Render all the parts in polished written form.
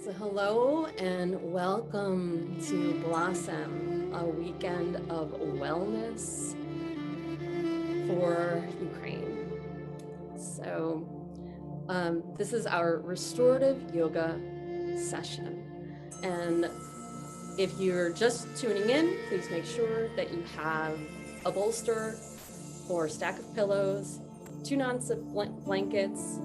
So hello and welcome to Blossom, a weekend of wellness for Ukraine. So this is our restorative yoga session. And if you're just tuning in, please make sure that you have a bolster or a stack of pillows, 2 non-slip blankets,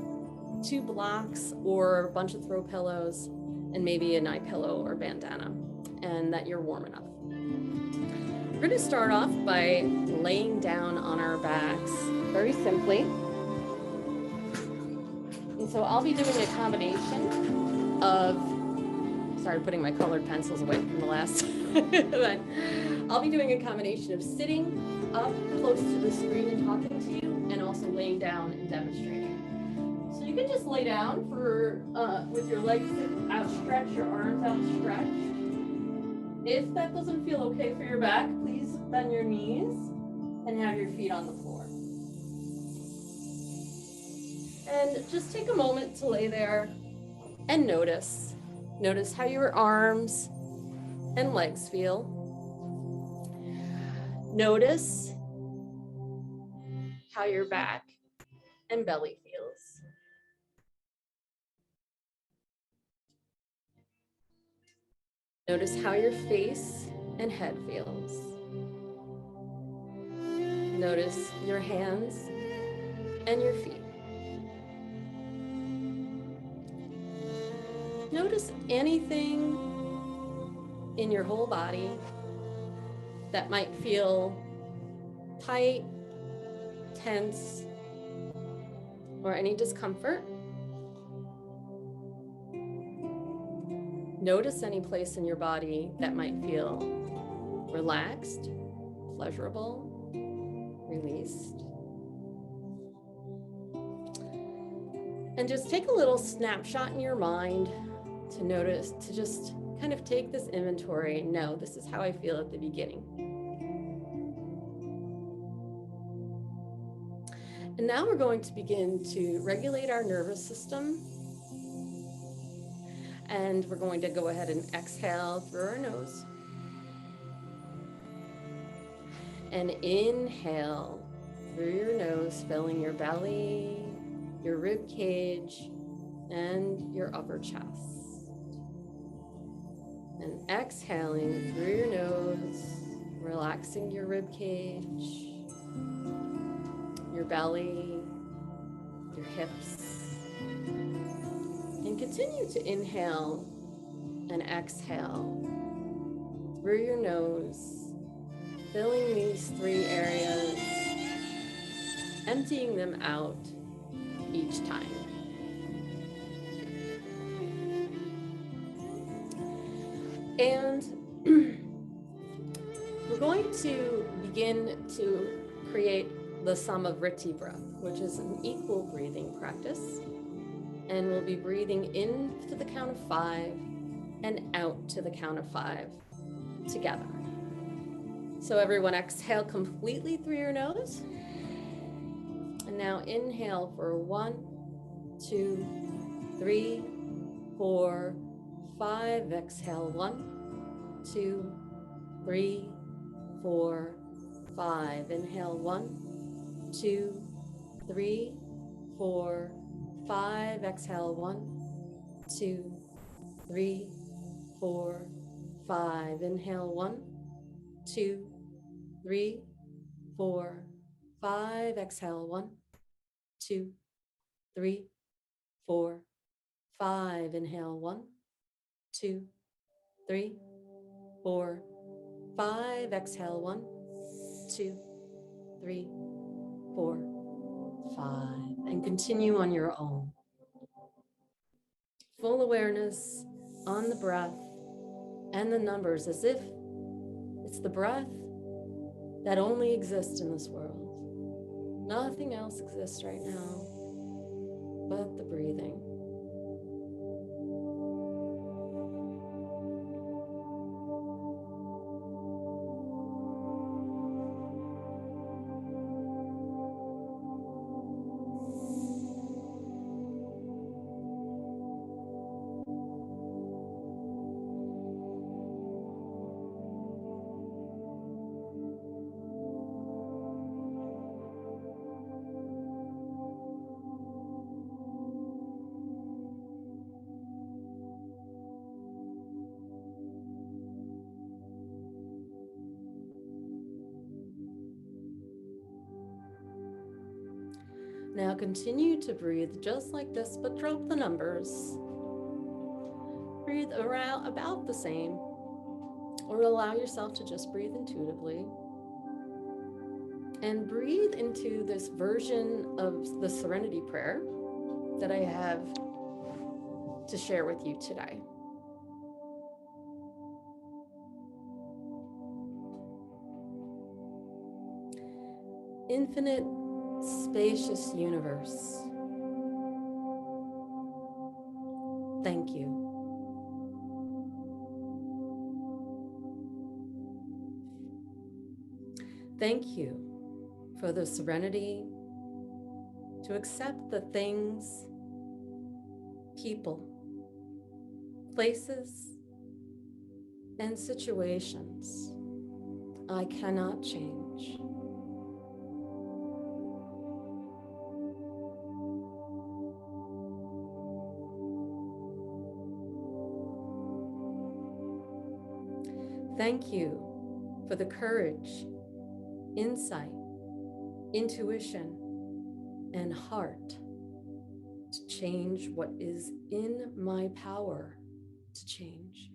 2 blocks or a bunch of throw pillows, and maybe an eye pillow or bandana, and that you're warm enough. We're going to start off by laying down on our backs very simply. And so I'll be doing a combination of, sorry, putting my colored pencils away from the last but I'll be doing a combination of sitting up close to the screen and talking to you, and also laying down and demonstrating. So you can just lay down for with your legs outstretched, your arms outstretched. If that doesn't feel okay for your back, please bend your knees and have your feet on the floor. And just take a moment to lay there and notice. Notice how your arms and legs feel. Notice how your back and belly feels. Notice how your face and head feels. Notice your hands and your feet. Notice anything in your whole body that might feel tight, tense, or any discomfort. Notice any place in your body that might feel relaxed, pleasurable, released. And just take a little snapshot in your mind to notice, to just kind of take this inventory and know this is how I feel at the beginning. And now we're going to begin to regulate our nervous system. And we're going to go ahead and exhale through our nose. And inhale through your nose, filling your belly, your rib cage, and your upper chest. And exhaling through your nose, relaxing your rib cage, your belly, your hips. And continue to inhale and exhale through your nose, filling these 3 areas, emptying them out each time. And we're going to begin to create the Samavriti breath, which is an equal breathing practice. And we'll be breathing in to the count of 5 and out to the count of 5 together. So everyone exhale completely through your nose. And now inhale for 1, 2, 3, 4, 5. Exhale 1, 2, 3, 4, 5. Inhale 1, 2, 3, 4, 5. Exhale 1, 2, 3, 4, 5. Inhale 1, 2, 3, 4, 5. Exhale 1, 2, 3, 4, 5. Inhale 1, 2, 3, 4, 5. Exhale 1, 2, 3, 4, 5. And continue on your own. Full awareness on the breath and the numbers, as if it's the breath that only exists in this world. Nothing else exists right now but the breathing. Now continue to breathe just like this, but drop the numbers. Breathe around about the same, or allow yourself to just breathe intuitively. And breathe into this version of the Serenity Prayer that I have to share with you today. Infinite, spacious universe, thank you. Thank you for the serenity to accept the things, people, places, and situations I cannot change. Thank you for the courage, insight, intuition, and heart to change what is in my power to change.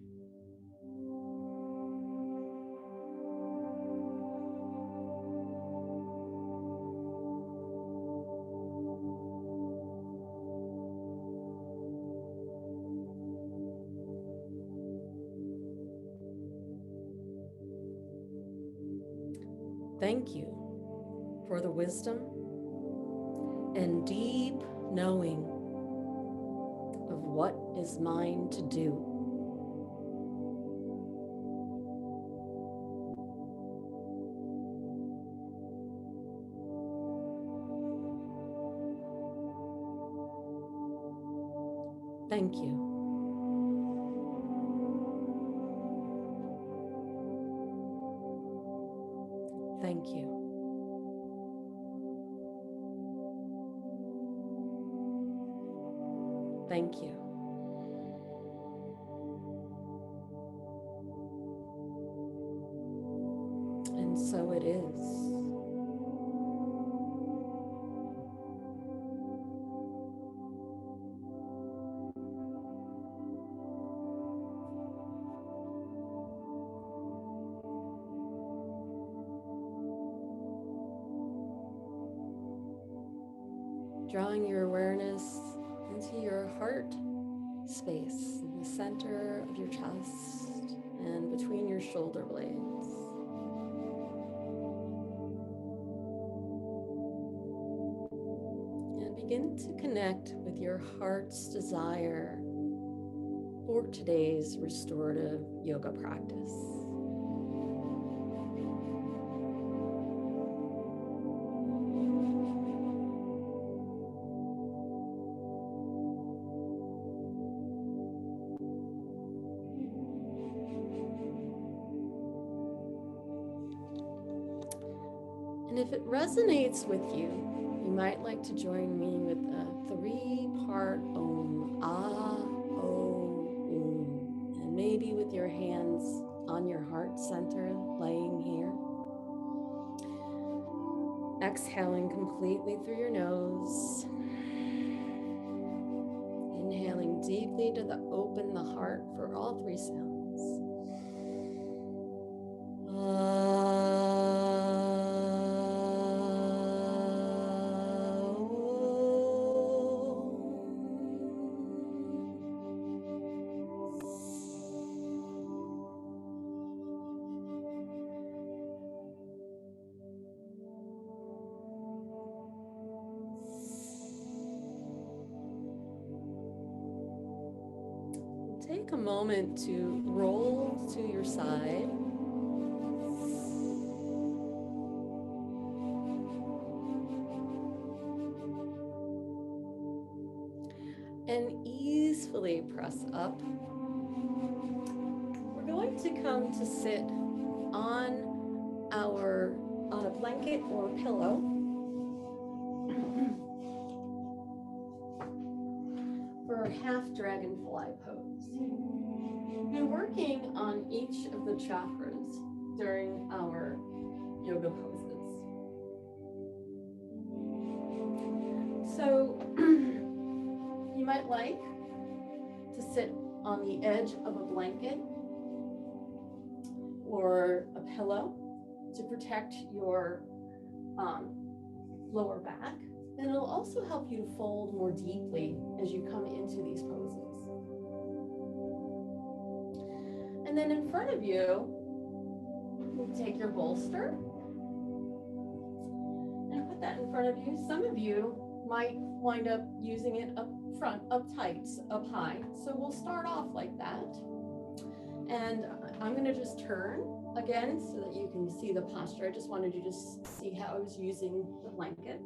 Thank you for the wisdom and deep knowing of what is mine to do. Thank you. Thank you. Thank you. And so it is. Drawing your awareness into your heart space in the center of your chest and between your shoulder blades. And begin to connect with your heart's desire for today's restorative yoga practice. And if it resonates with you, you might like to join me with a 3-part Om, Ah, O, and maybe with your hands on your heart center, laying here. Exhaling completely through your nose. Inhaling deeply to open the heart for all 3 sounds. Take a moment to roll to your side. And easily press up. We're going to come to sit on a blanket or pillow. For half dragonfly pose. We've been working on each of the chakras during our yoga poses. So you might like to sit on the edge of a blanket or a pillow to protect your lower back. And it'll also help you to fold more deeply as you come into these poses. And then in front of you, take your bolster and put that in front of you. Some of you might wind up using it up front, up tight, up high. So we'll start off like that. And I'm going to just turn again so that you can see the posture. I just wanted you to see how I was using the blanket.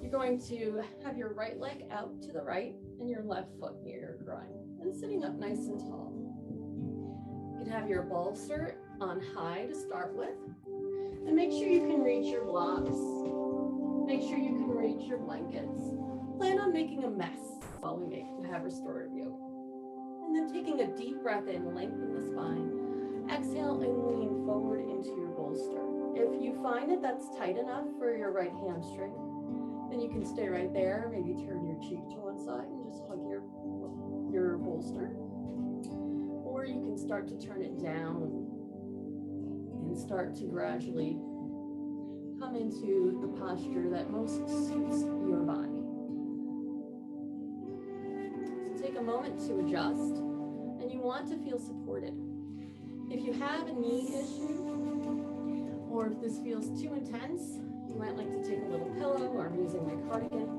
You're going to have your right leg out to the right and your left foot near your groin and sitting up nice and tall. You can have your bolster on high to start with, and make sure you can reach your blocks. Make sure you can reach your blankets. Plan on making a mess while we have restorative yoga. And then taking a deep breath in, lengthen the spine. Exhale and lean forward into your bolster. If you find that that's tight enough for your right hamstring, then you can stay right there. Maybe turn your cheek to one side and just hug your bolster. Or you can start to turn it down and start to gradually come into the posture that most suits your body. So take a moment to adjust, and you want to feel supported. If you have a knee issue, or if this feels too intense, you might like to take a little pillow, or I'm using my cardigan,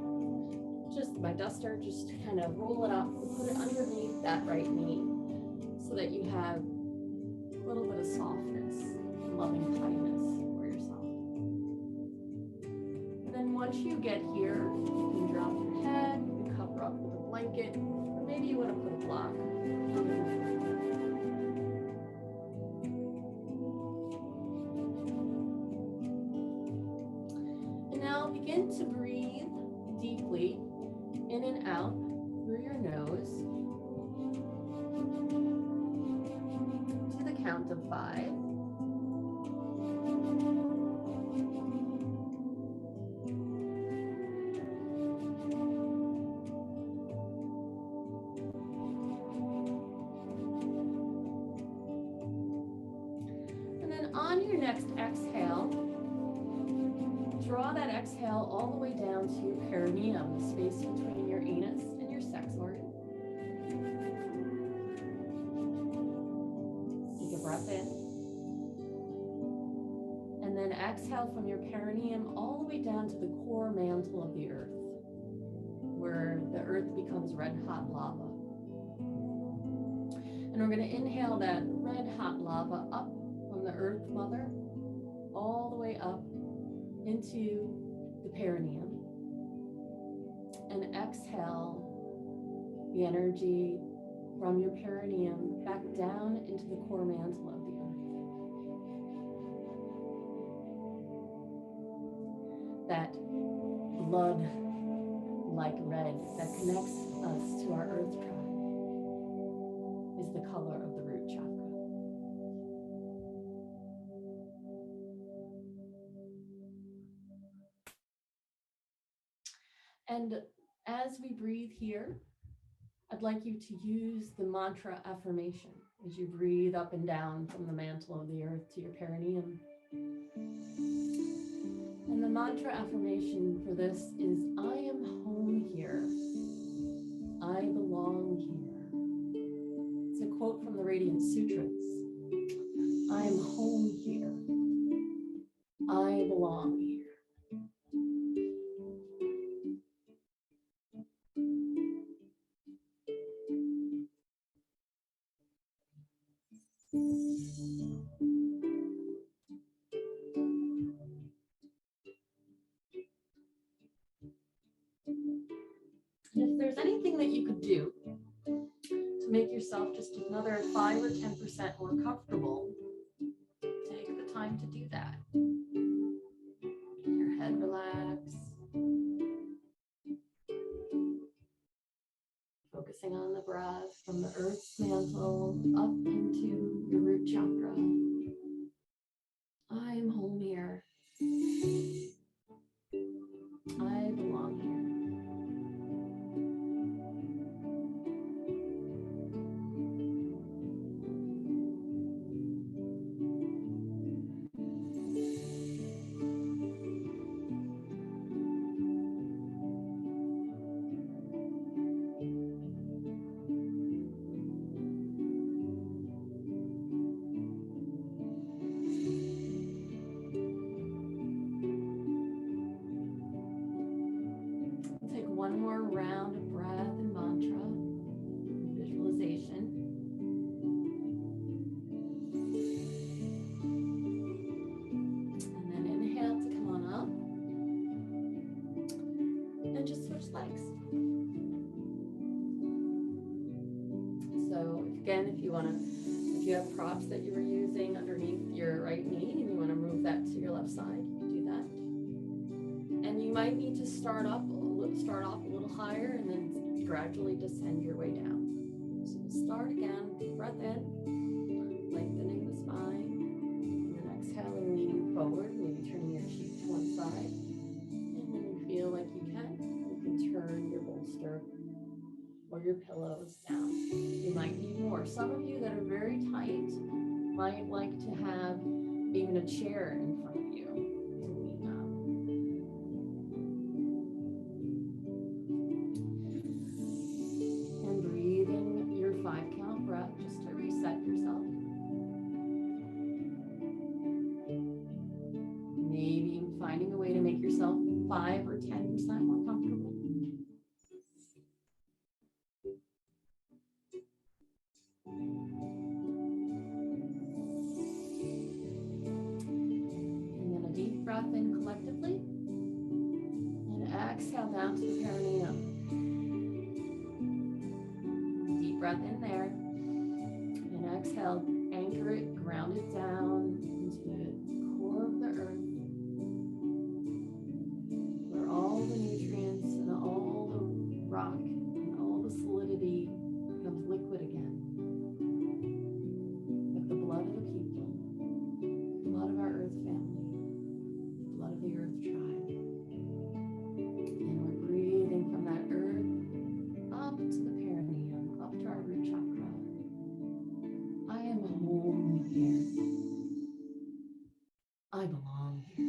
just my duster, just to kind of roll it up and put it underneath that right knee so that you have a little bit of softness, loving kindness for yourself. And then once you get here, you can drop your head, you can cover up with a blanket, or maybe you want to put a block on the floor. And now begin to breathe deeply in and out through your nose to the count of 5. And then on your next exhale, draw that exhale all the way down to your perineum, the space between your anus and your sex organ. Take a breath in. And then exhale from your perineum all the way down to the core mantle of the earth, where the earth becomes red hot lava. And we're going to inhale that red hot lava up from the earth mother all the way up into the perineum, and exhale the energy from your perineum back down into the core mantle of the earth. That blood like red that connects us to our earth tribe is the color of the root chakra. And as we breathe here, I'd like you to use the mantra affirmation as you breathe up and down from the mantle of the earth to your perineum. And the mantra affirmation for this is, I am home here. I belong here. It's a quote from the Radiant Sutras. I am home here. I belong here. And if there's anything that you could do to make yourself just another 5 or 10% more comfortable, take the time to do that. Get your head relaxed. Focusing on the breath from the earth's mantle up into your root chakra. I am home here. I belong here. If you have props that you were using underneath your right knee and you want to move that to your left side, you can do that. And you might need to start off a little higher and then gradually descend your way down. So start again, deep breath in, lengthening the spine, and then exhaling, leaning forward, maybe turning your cheek to one side. And when you feel like you can turn your bolster or your pillows down. You might need more. Some of you that are very tight might like to have even a chair in front of you to lean on. And breathing your 5-count breath just to reset yourself. Maybe even finding a way to make yourself 5 or 10% more comfortable. Breath in collectively and exhale down to the perineum. Deep breath in there and exhale, anchor it, ground it down into the core of the earth where all the nutrients and all the rock and all the solidity becomes liquid again. Like the blood of the people, the blood of our earth family. Of the earth tribe. And we're breathing from that earth up to the perineum, up to our root chakra. I am home here. I belong here.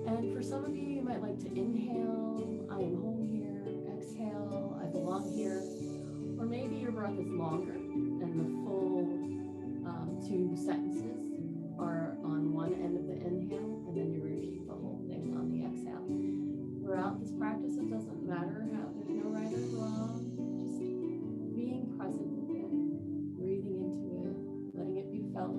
And for some of you, you might like to inhale, I am home here, exhale, I belong here. Or maybe your breath is longer and the full 2 sentences are on one end of the inhale, and then you repeat the whole thing on the exhale. Throughout this practice, it doesn't matter how, there's no right or wrong, just being present with it, breathing into it, letting it be felt.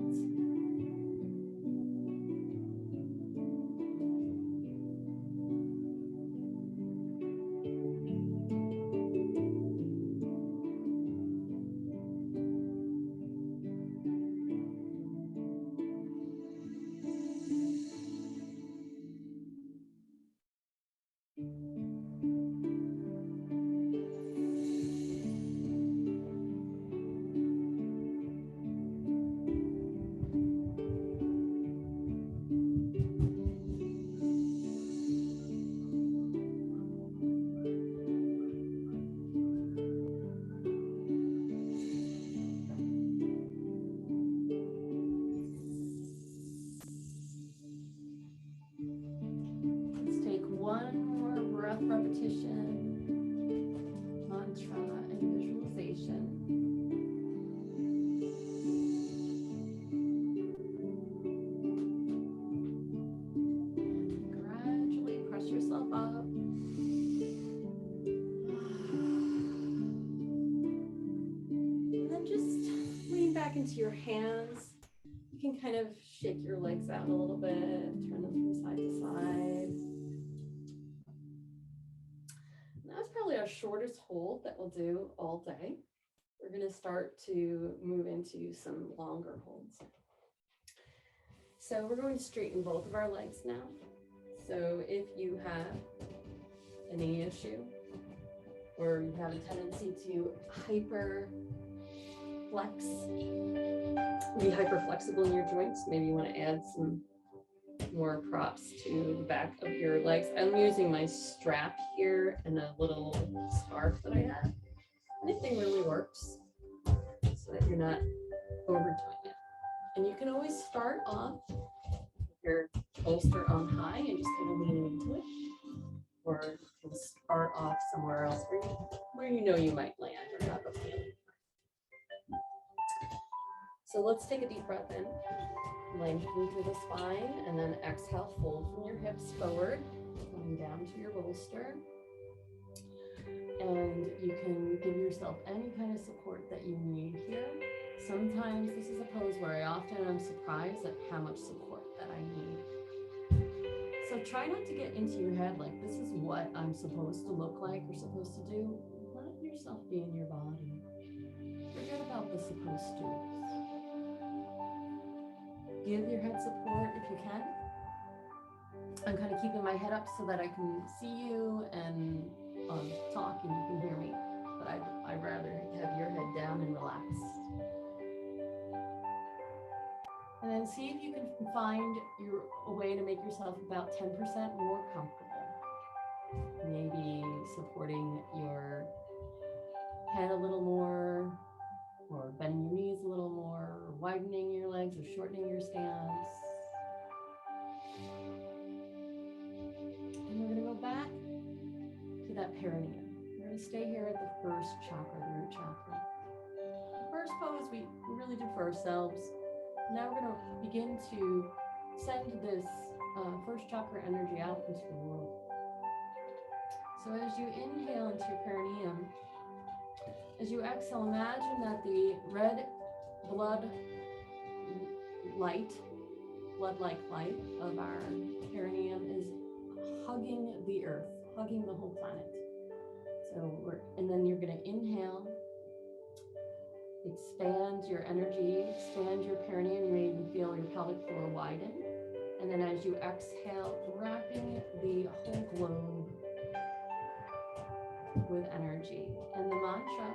Repetition, mantra, and visualization. And gradually press yourself up. And then just lean back into your hands. You can kind of shake your legs out a little bit, turn them from side to side. That's probably our shortest hold that we'll do all day. We're going to start to move into some longer holds. So we're going to straighten both of our legs now. So if you have a knee issue or you have a tendency to be hyper flexible in your joints, maybe you want to add some more props to the back of your legs. I'm using my strap here and a little scarf that I have. Anything really works so that you're not overdoing it. And you can always start off with your bolster on high and just kind of leaning into it. Or you can start off somewhere else where you know you might land or have a feeling. So let's take a deep breath in. Lengthen through the spine, and then exhale, fold from your hips forward, going down to your bolster. And you can give yourself any kind of support that you need here. Sometimes this is a pose where I often am surprised at how much support that I need. So So try not to get into your head like, this is what I'm supposed to look like or supposed to do. Let yourself be in your body. Forget about the supposed to. Give your head support if you can. I'm kind of keeping my head up so that I can see you and talk and you can hear me. But I'd rather have your head down and relaxed. And then see if you can find a way to make yourself about 10% more comfortable. Maybe supporting your head a little more, or bending your knees a little more, or widening your legs, or shortening your stance. And we're going to go back to that perineum. We're going to stay here at the first chakra, the root chakra. The first pose we really do for ourselves. Now we're going to begin to send this first chakra energy out into the world. So as you inhale into your perineum, as you exhale, imagine that the red blood-like light of our perineum is hugging the earth, hugging the whole planet. And then you're going to inhale, expand your energy, expand your perineum. You may even feel your pelvic floor widen. And then as you exhale, wrapping the whole globe with energy. And the mantra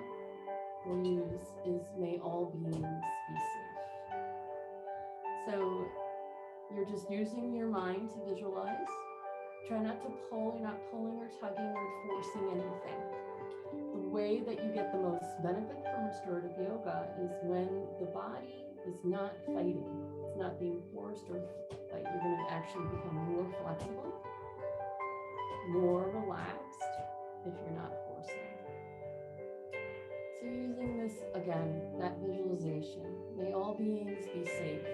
we'll use is, may all beings be safe. So you're just using your mind to visualize. Try not to pull, you're not pulling or tugging or forcing anything. The way that you get the most benefit from restorative yoga is when the body is not fighting. It's not being forced or fight. You're going to actually become more flexible, more relaxed if you're not forcing. So using this again, that visualization, may all beings be safe.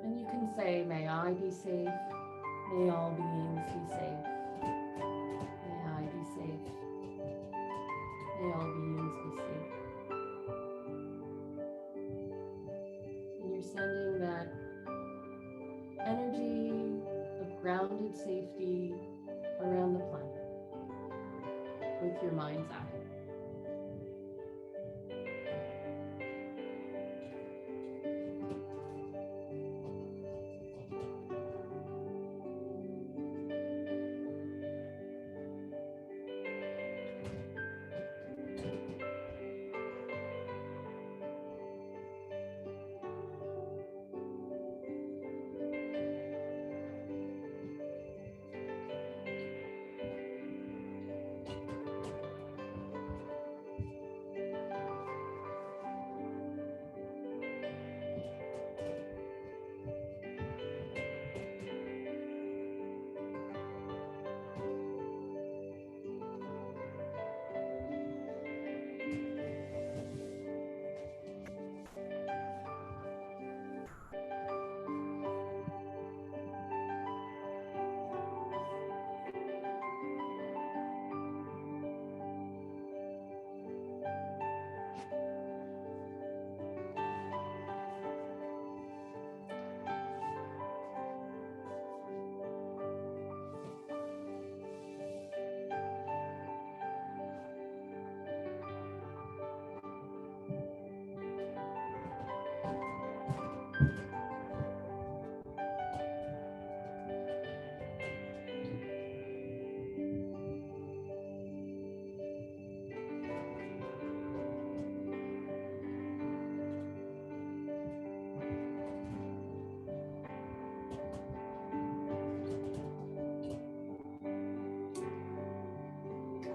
And you can say, may I be safe, may all beings be safe. May I be safe. May all beings be safe. And you're sending that energy of grounded safety around the planet with your mind's eye.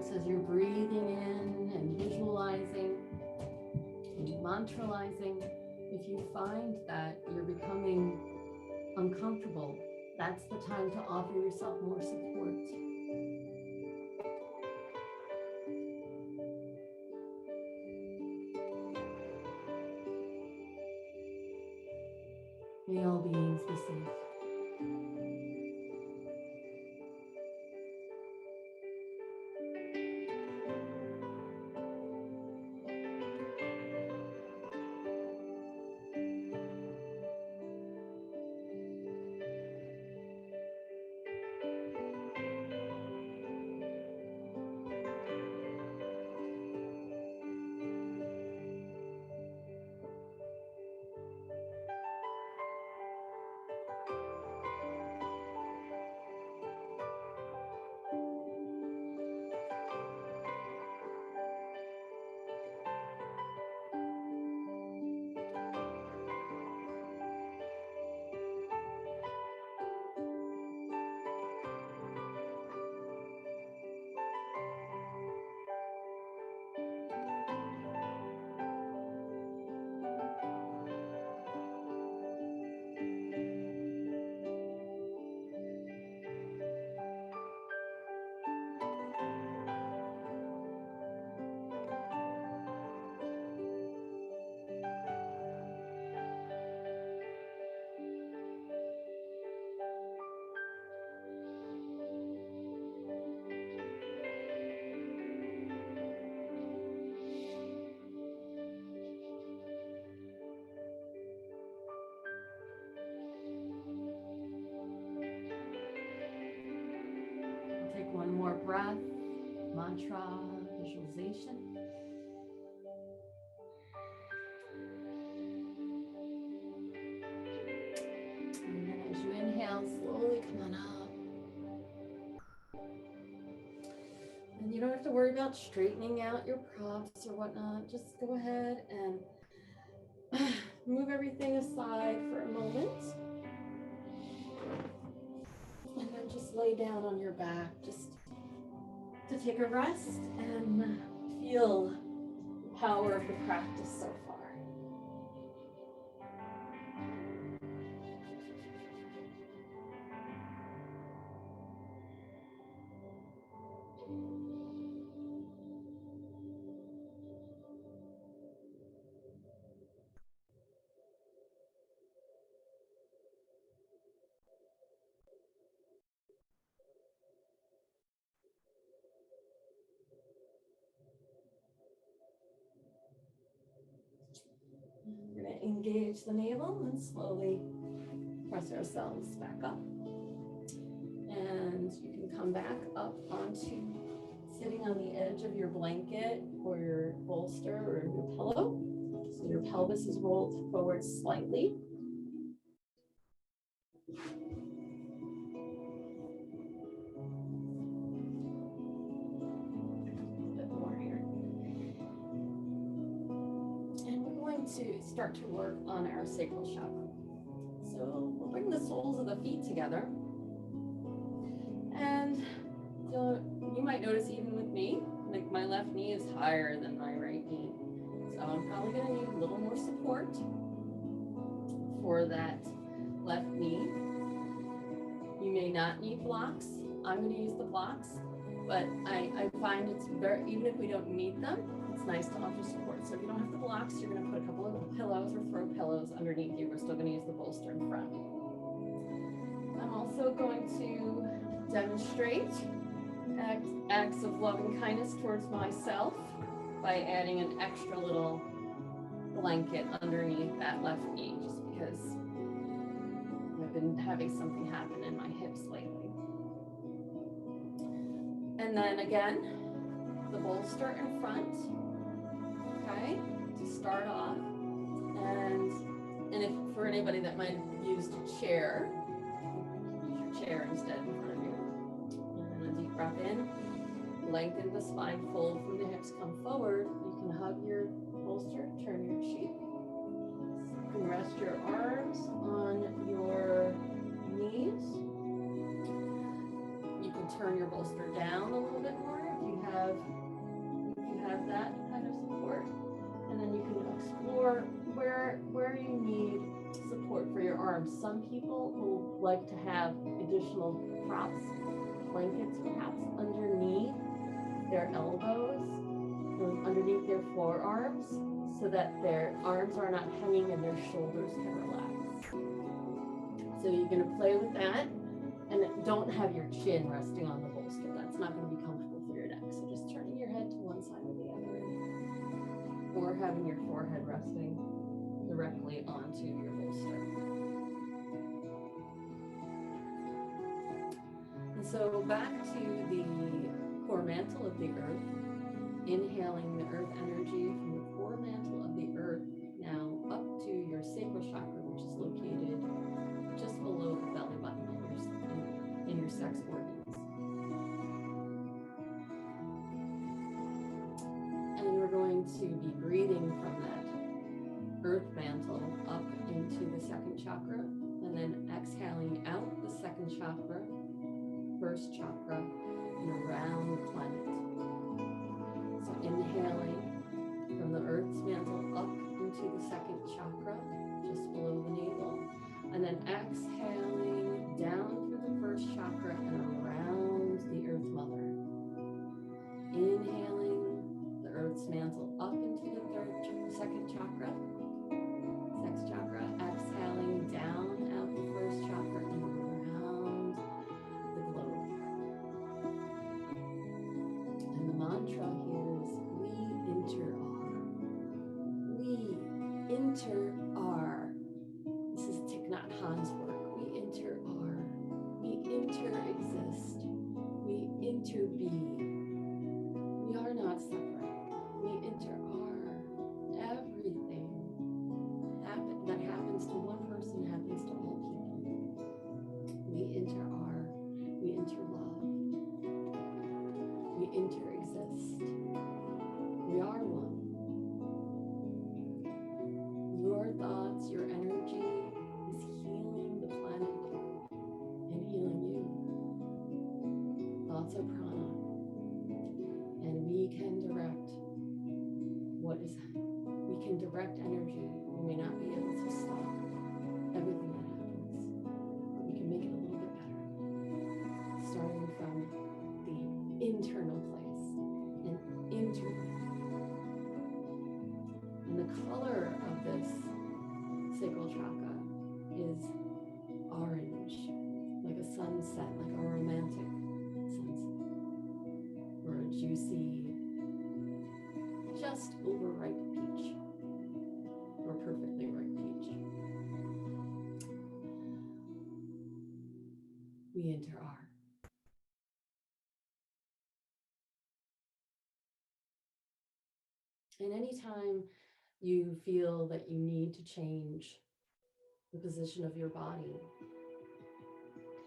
So as you're breathing in and visualizing and mantralizing, if you find that you're becoming uncomfortable, that's the time to offer yourself more support. May all beings be safe. take one more breath, mantra, visualization. And then as you inhale, slowly come on up. And you don't have to worry about straightening out your props or whatnot. Just go ahead and move everything aside for a moment. And then just lay down on your back just to take a rest and feel the power of the practice so far. We're going to engage the navel and slowly press ourselves back up. And you can come back up onto sitting on the edge of your blanket or your bolster or your pillow. So your pelvis is rolled forward slightly. To start to work on our sacral chakra. So we'll bring the soles of the feet together. And you might notice even with me, like my left knee is higher than my right knee. So I'm probably going to need a little more support for that left knee. You may not need blocks. I'm going to use the blocks, but I find it's very, even if we don't need them, it's nice to offer support. So if you don't have the blocks, you're going to put a couple of pillows or throw pillows underneath you. We're still going to use the bolster in front. I'm also going to demonstrate acts of love and kindness towards myself by adding an extra little blanket underneath that left knee, just because I've been having something happen in my hips lately. And then again, the bolster in front. Okay, to start off, and if for anybody that might have used a chair, use your chair instead in front of you. And a deep breath in, lengthen the spine, fold from the hips, come forward. You can hug your bolster, turn your cheek. You can rest your arms on your knees. You can turn your bolster down a little bit more if you have that kind of support. And then you can explore where you need support for your arms. Some people will like to have additional props, blankets perhaps underneath their elbows, underneath their forearms, so that their arms are not hanging and their shoulders can relax. So you're going to play with that, and don't have your chin resting on the bolster. That's not going to be comfortable for your neck. So just turning your head to one side or the other, or having your forehead resting directly onto your bolster. And so back to the core mantle of the earth, inhaling the earth energy from the core mantle of the earth now up to your sacral chakra, which is located just below the belly button in your sex organs. And we're going to be breathing from that earth mantle up into the second chakra, and then exhaling out the second chakra, first chakra, and around the planet. So inhaling from the earth's mantle up into the second chakra, just below the navel, and then exhaling down through the first chakra and around the earth mother. Inhaling the earth's mantle up into the second chakra, sex chakra, exhaling down out the first chakra and around the globe. And the mantra here is we enter our. This is Thich Nhat Hanh's work. We enter exist. We interbeing. We are not separate. We inter-are. Everything that happens to one person happens to all people. We inter-are. We inter-love. We inter-exist. We are one. Your thoughts, your energy is healing the planet and healing you. Thoughts are prana, and we can direct what is, we can direct energy. We may not be able to stop everything that happens, but we can make it a little bit better, starting from the internal place and interbeing. And the color of this sacral chakra is orange, like a sunset, like a romantic sunset, or a juicy, just overripe peach, or perfectly ripe peach. We inter-are. And anytime you feel that you need to change the position of your body,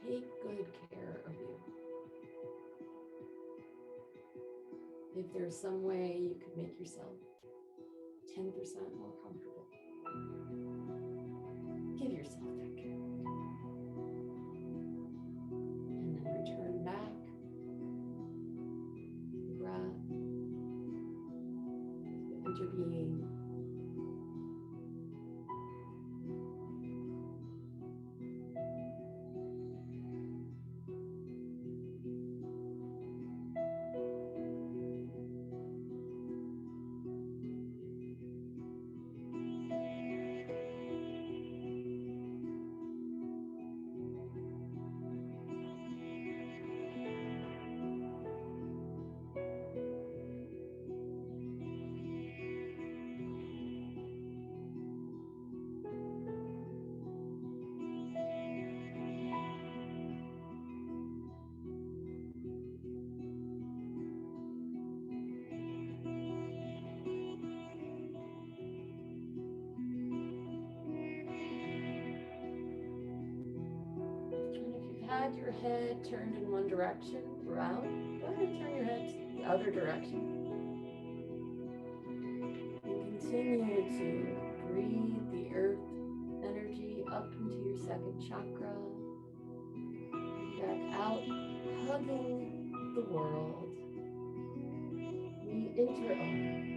take good care of you. If there's some way you could make yourself 10% more comfortable, give yourself that care. And then return back to the breath, the interbeing. Had your head turned in one direction throughout, go ahead and turn your head the other direction. And continue to breathe the earth energy up into your second chakra. Back out, hugging the world. We inter-are.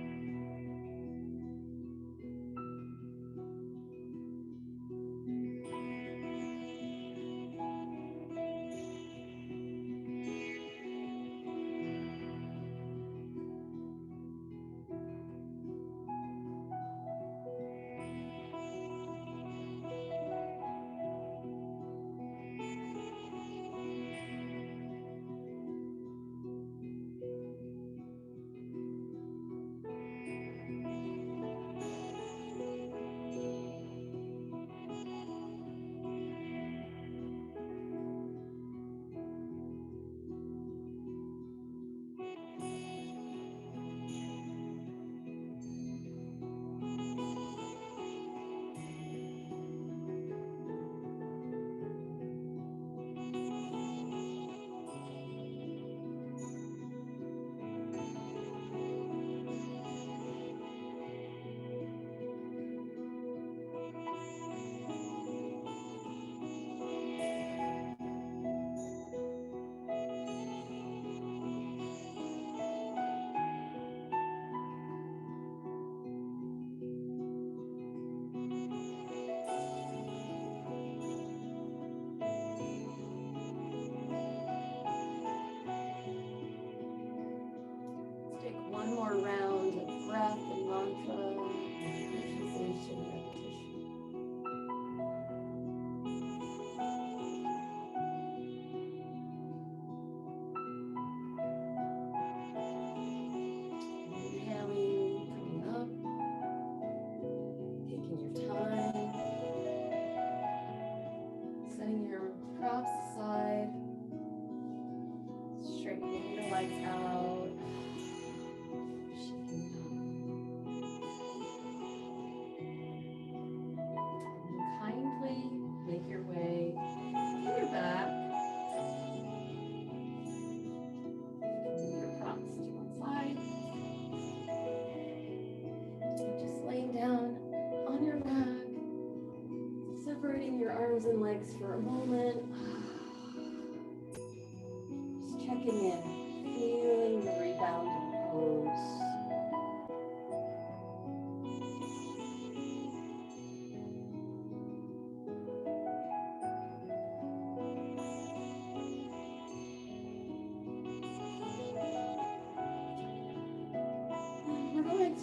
straightening your legs out. Shaking them. Kindly make your way to your back. Move your props to one side. Just laying down on your back, separating your arms and legs for a moment. Just checking in, feeling the rebounding pose.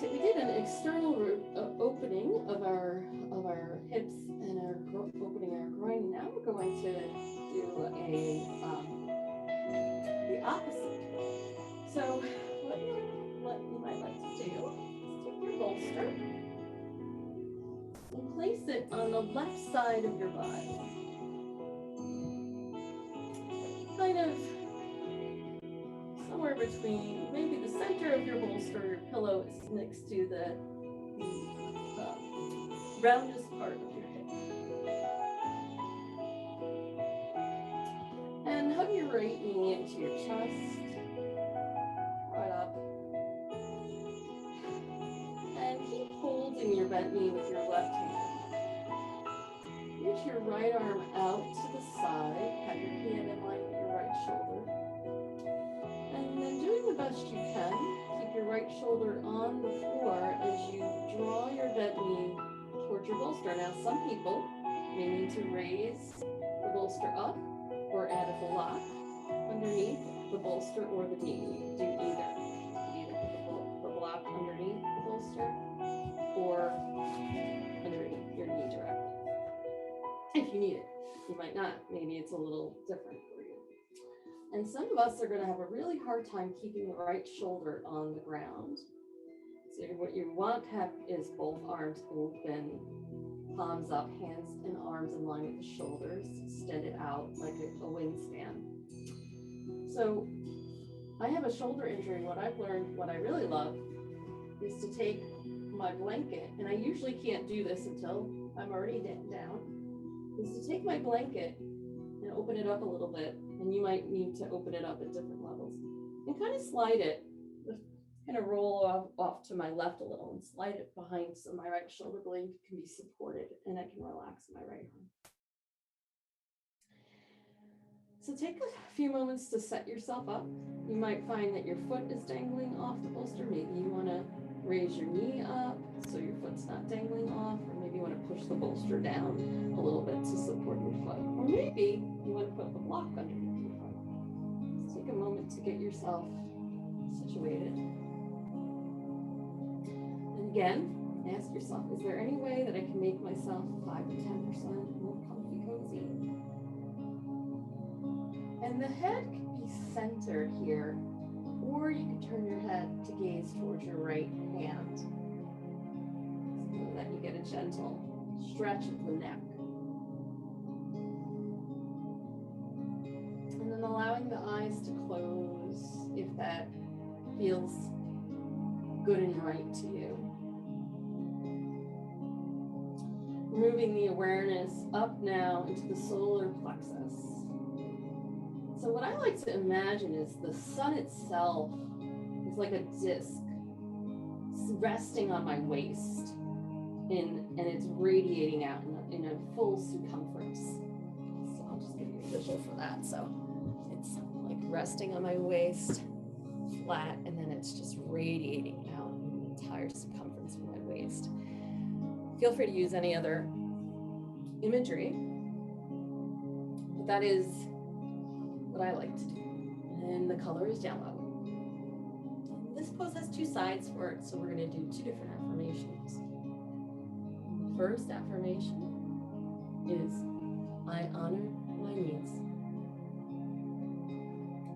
We did an external opening of our hips and opening our groin. Now we're going to do the opposite. So what you might like to do is take your bolster and place it on the left side of your body. Kind of somewhere between, maybe the center of your bolster, your pillow is next to the roundest part of your hip. And hug your right knee into your chest, right up. And keep holding your bent knee with your left hand. Reach your right arm out to the side, have your hand in line with your right shoulder. And then doing the best you can, keep your right shoulder on the floor as you draw your bent knee towards your bolster. Now, some people may need to raise the bolster up or add a block underneath the bolster or the knee. You can do either. You can either put the block underneath the bolster or underneath your knee directly. If you need it, you might not. Maybe it's a little different for you. And some of us are going to have a really hard time keeping the right shoulder on the ground. So what you want to have is both arms open, palms up, hands and arms in line with the shoulders, extended out like a wingspan. So I have a shoulder injury. What I've learned, what I really love, is to take my blanket, and I usually can't do this until I'm already down, is to take my blanket and open it up a little bit, and you might need to open it up at different levels, and kind of slide it, kind of roll off to my left a little and slide it behind so my right shoulder blade can be supported and I can relax my right arm. So take a few moments to set yourself up. You might find that your foot is dangling off the bolster. Maybe you want to raise your knee up so your foot's not dangling off, or maybe you want to push the bolster down a little bit to support your foot, or maybe you want to put the block underneath your foot. Just take a moment to get yourself situated. And again, ask yourself, is there any way that I can make myself 5 to 10% more comfy, cozy? And the head can be centered here, or you can turn your head to gaze towards your right hand so that you get a gentle stretch of the neck. And then allowing the eyes to close if that feels good and right to you. Moving the awareness up now into the solar plexus. So what I like to imagine is the sun itself is like a disc resting on my waist, and it's radiating out in a full circumference. So I'll just give you a visual for that. So it's like resting on my waist, flat, and then it's just radiating out in the entire circumference of my waist. Feel free to use any other imagery, but that is what I like to do. And the color is yellow. And this pose has 2 sides for it, so we're going to do 2 different affirmations. The first affirmation is, I honor my needs.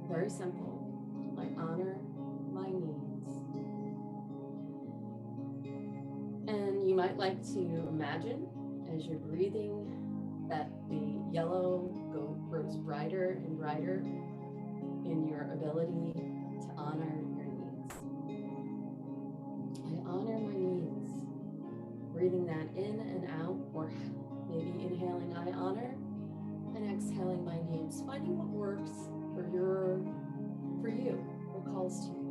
Very simple. I honor my needs. And you might like to imagine as you're breathing that the yellow grows brighter and brighter, in your ability to honor your needs. I honor my needs. Breathing that in and out, or maybe inhaling I honor and exhaling my needs. Finding what works for you, what calls to you.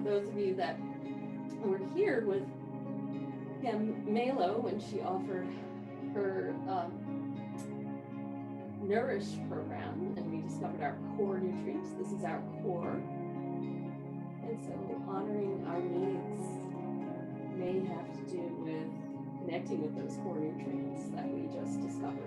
Those of you that were here with Malo when she offered her Nourish program, and we discovered our core nutrients. This is our core. And so honoring our needs may have to do with connecting with those core nutrients that we just discovered.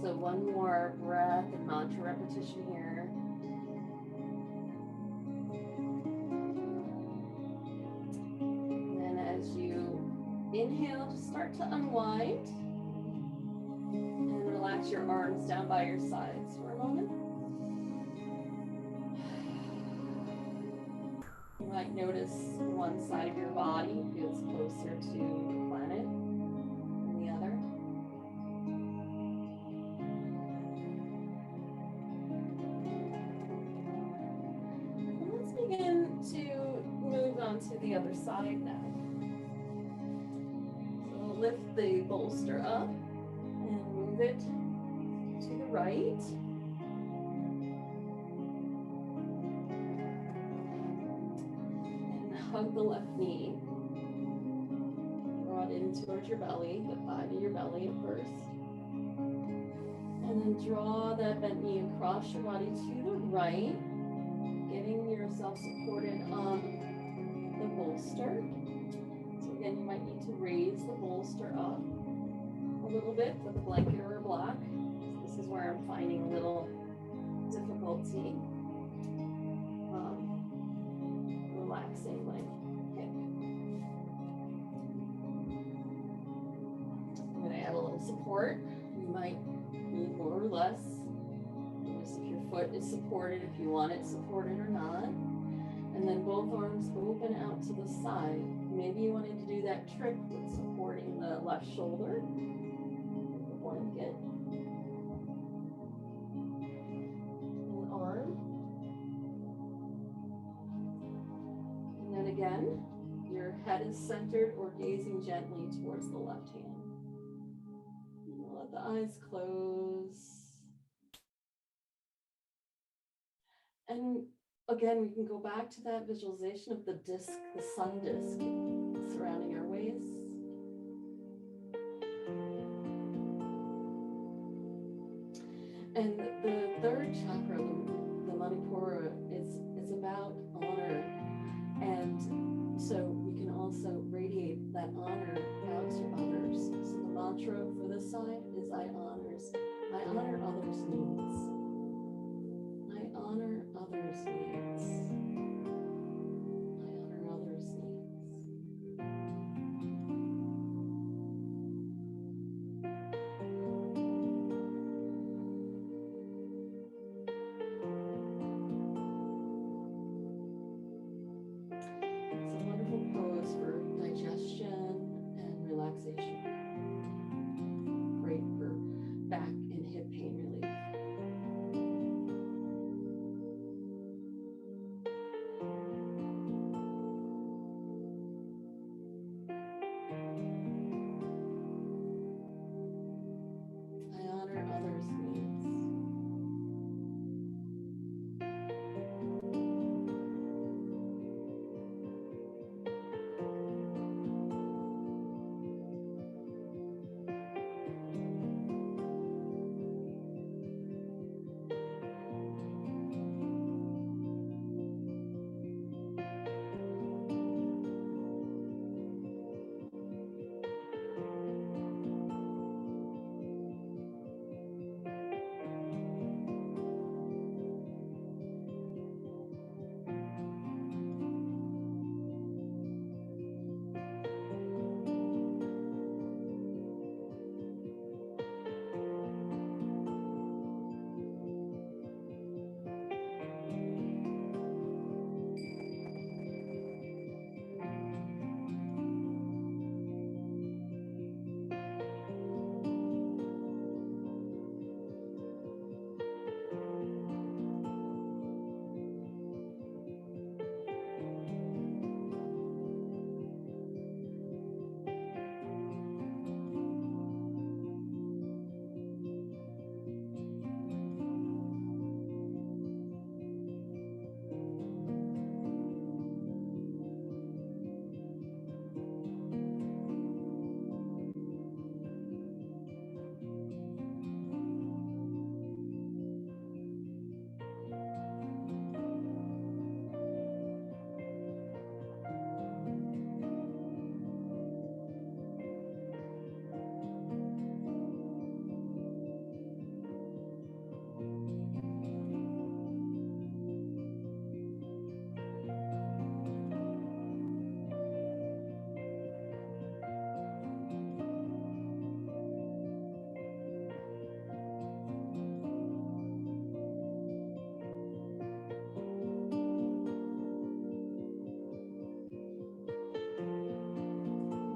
So one more breath and mantra repetition here. And then as you inhale, just start to unwind and relax your arms down by your sides for a moment. You might notice one side of your body feels closer to the planet than the other. Begin to move on to the other side now. So lift the bolster up and move it to the right. And hug the left knee. Draw it in towards your belly, the thigh to your belly at first. And then draw that bent knee across your body to the right. Getting yourself supported on the bolster. So again, you might need to raise the bolster up a little bit with a blanket or a block. So this is where I'm finding a little difficulty relaxing my hip. I'm going to add a little support. You might need more or less. If your foot is supported, if you want it supported or not. And then both arms open out to the side. Maybe you wanted to do that trick with supporting the left shoulder with the blanket. And arm. And then again, your head is centered or gazing gently towards the left hand. And let the eyes close. And again, we can go back to that visualization of the disc, the sun disc surrounding our And the third chakra, the Manipura, is about honor. And so we can also radiate that honor out to others. So the mantra for this side is I honor others' needs. I honor others' needs. I honor others' needs. It's a wonderful pose for digestion and relaxation. Great for back and hip pain relief. I honor others' needs.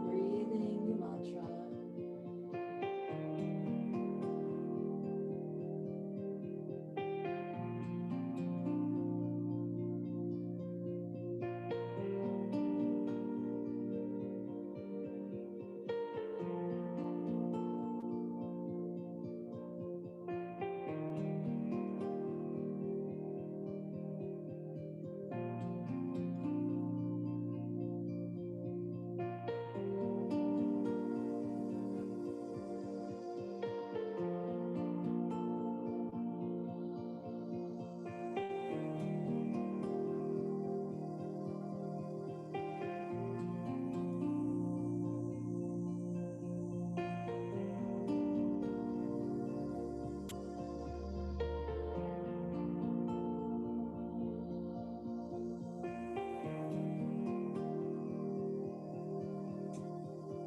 Breathing the mantra.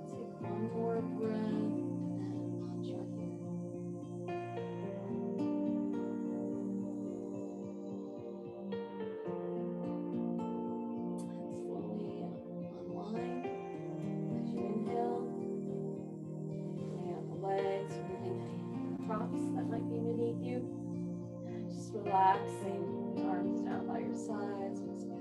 Take one more breath and mantra here. And slowly unwind as you inhale. Lay out the legs, removing any props that might be beneath you. And just relaxing the arms down by your sides once again.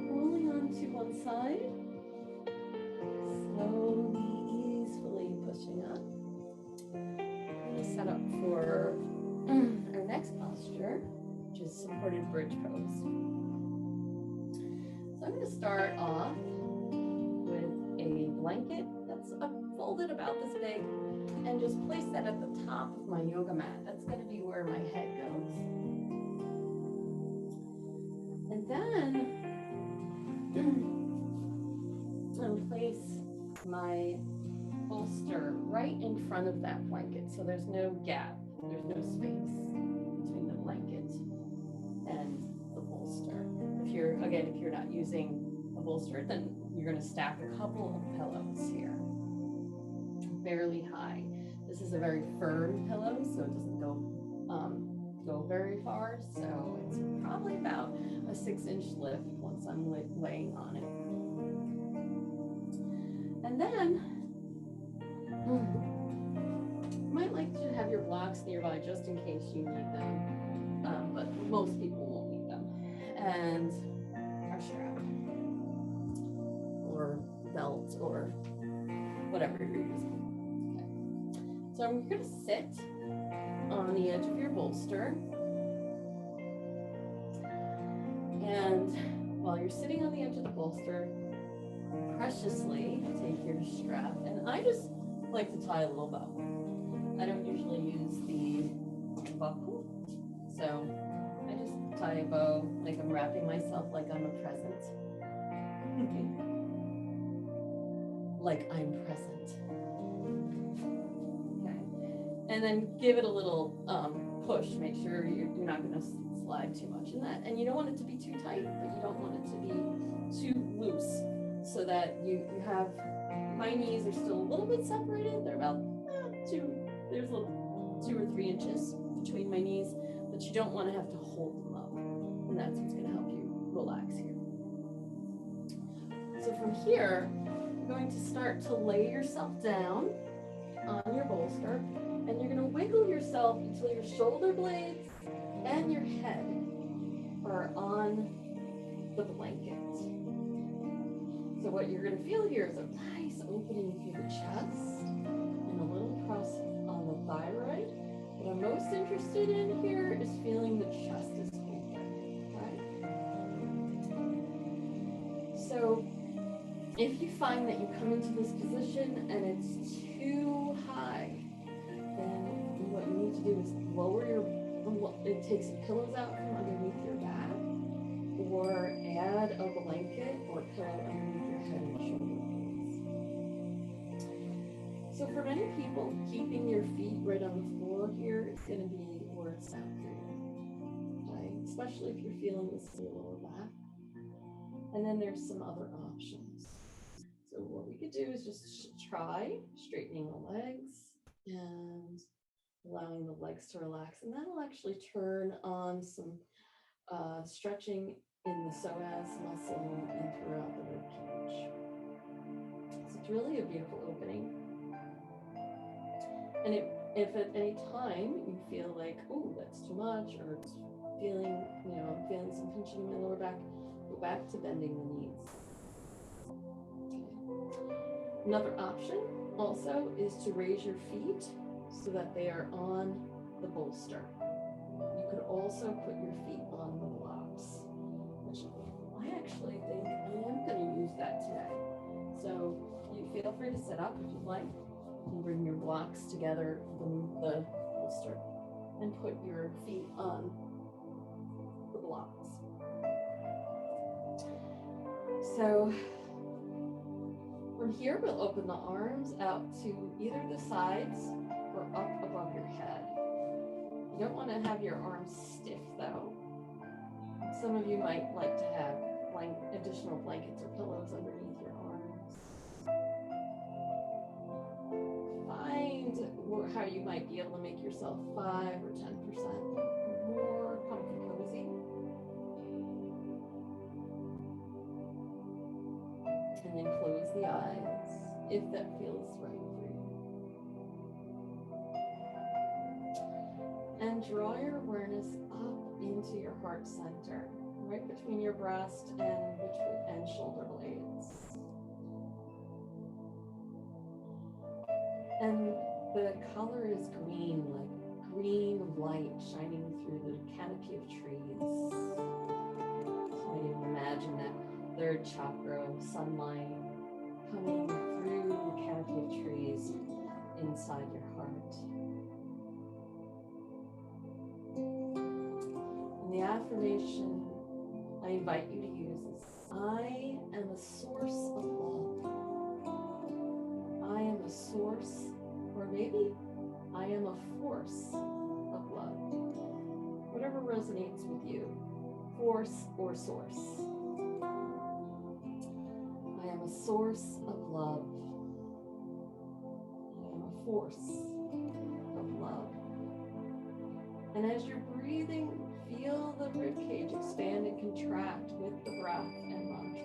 Rolling onto one side. Slowly, easily pushing up. Set up for bridge pose. So I'm going to start off with a blanket that's folded about this big, and just place that at the top of my yoga mat. That's going to be where my head goes. And then I'll place my bolster right in front of that blanket, so there's no gap, there's no space between the blanket and the bolster. If you're not using a bolster, then you're going to stack a couple of pillows here, fairly high. This is a very firm pillow, so it doesn't go very far. So it's probably about a 6-inch lift once I'm laying on it. And then you might like to have your blocks nearby just in case you need them, but most people won't need them. And our strap or belt or whatever you're using. Okay. So I'm going to sit on the edge of your bolster. And while you're sitting on the edge of the bolster, preciously take your strap, and I just like to tie a little bow. I don't usually use the buckle, so I just tie a bow like I'm wrapping myself like I'm a present. Like I'm present. Okay. And then give it a little push. Make sure you're not going to slide too much in that. And you don't want it to be too tight, but you don't want it to be too loose, so that you have, my knees are still a little bit separated. They're about there's a little 2 or 3 inches between my knees, but you don't want to have to hold them up. And that's what's going to help you relax here. So from here, you're going to start to lay yourself down on your bolster, and you're going to wiggle yourself until your shoulder blades and your head are on the blanket. So what you're going to feel here is a nice opening through the chest and a little press on the thyroid. What I'm most interested in here is feeling the chest is open, right? So if you find that you come into this position and it's too high, then what you need to do is take some pillows out from underneath your back, or add a blanket or pillow underneath your head and shoulder blades. So for many people, keeping your feet right on the floor here is going to be where it's at for you, right? Especially if you're feeling this in your lower back. And then there's some other options. So what we could do is just try straightening the legs and allowing the legs to relax, and that'll actually turn on some stretching in the psoas muscle and throughout the rib cage. So it's really a beautiful opening. And if at any time you feel like, oh, that's too much, or it's feeling, I'm feeling some pinching in my lower back, go back to bending the knees. Okay. Another option also is to raise your feet so that they are on the bolster. You could also put your feet on the blocks, which I actually think I am going to use that today. So you feel free to sit up if you'd like, and bring your blocks together beneath the bolster and put your feet on the blocks. So from here, we'll open the arms out to either the sides or up above your head. You don't want to have your arms stiff though. Some of you might like to have additional blankets or pillows underneath your arms. Find how you might be able to make yourself 5 or 10% more comfy cozy. And then close the eyes if that feels right for you. And draw your awareness up into your heart center, right between your breast and shoulder blades. And the color is green, like green light shining through the canopy of trees. So I even imagine that third chakra of sunlight coming through the canopy of trees inside your heart. And the affirmation I invite you to use is, I am a source of love. I am a source, or maybe I am a force of love. Whatever resonates with you, force or source. I am a source of love. I am a force of love. And as you're breathing, feel the ribcage expand and contract with the breath and mantra.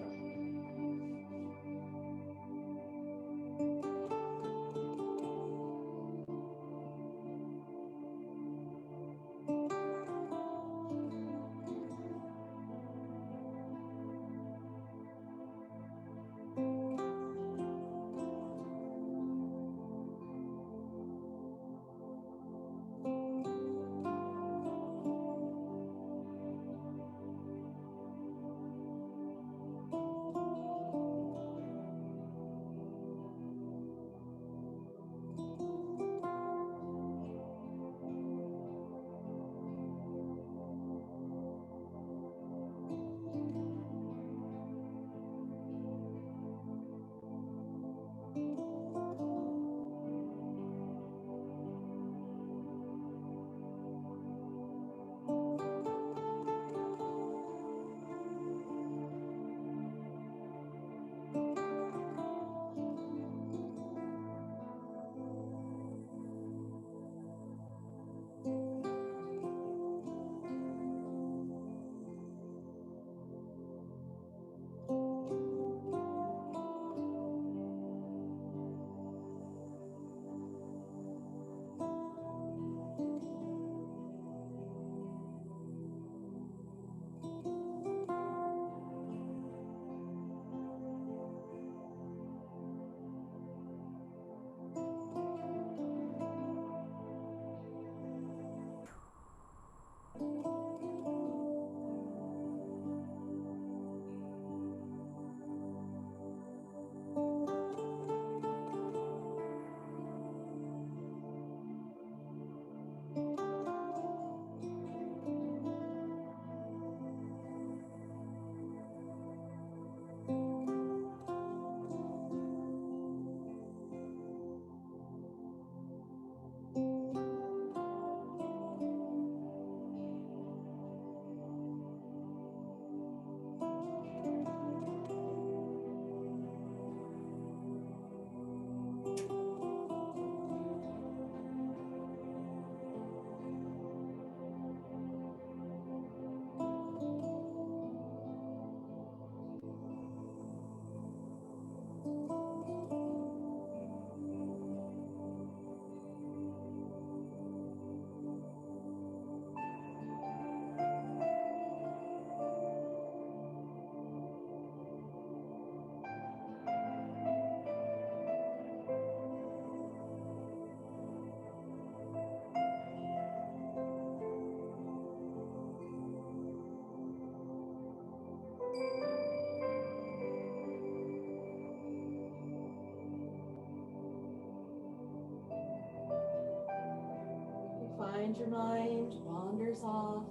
Find your mind wanders off,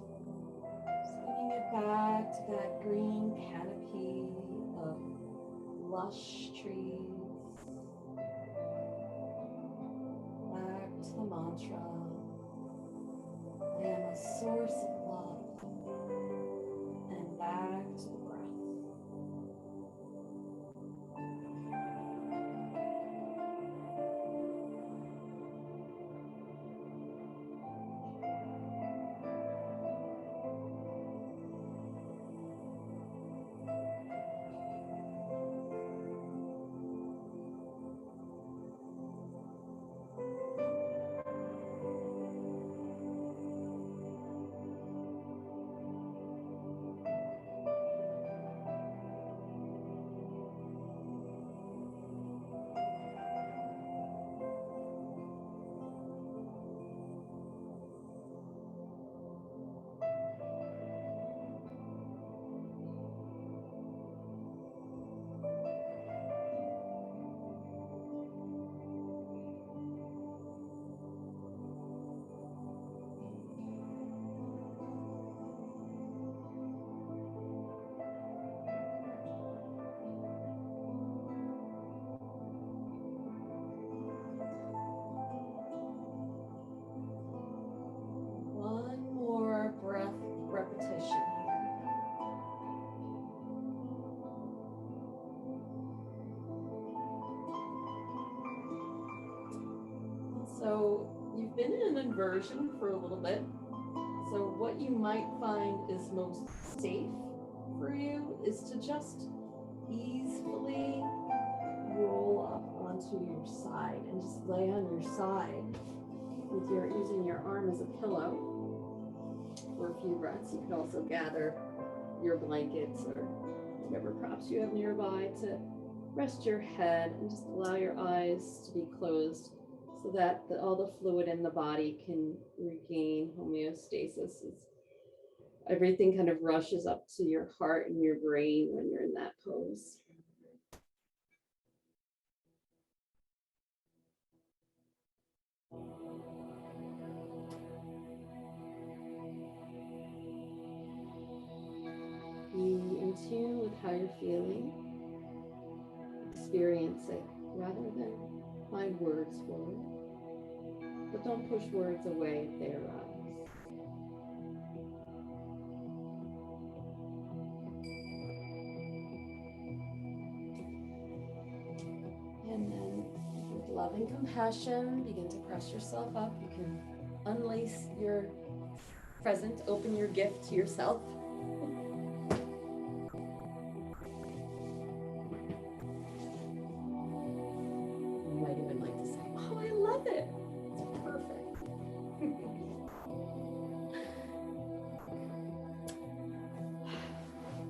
bringing it back to that green canopy of lush trees. Back to the mantra, I am a source of love, and back to the breath. So you've been in an inversion for a little bit. So what you might find is most safe for you is to just easily roll up onto your side and just lay on your side with your using your arm as a pillow for a few breaths. You can also gather your blankets or whatever props you have nearby to rest your head and just allow your eyes to be closed so that all the fluid in the body can regain homeostasis. Everything kind of rushes up to your heart and your brain when you're in that pose. Be in tune with how you're feeling. Experience it rather than find words for it. But don't push words away if they arise. And then with loving compassion, begin to press yourself up. You can unlace your present, open your gift to yourself. You might even like to say, oh, I love it. It's perfect.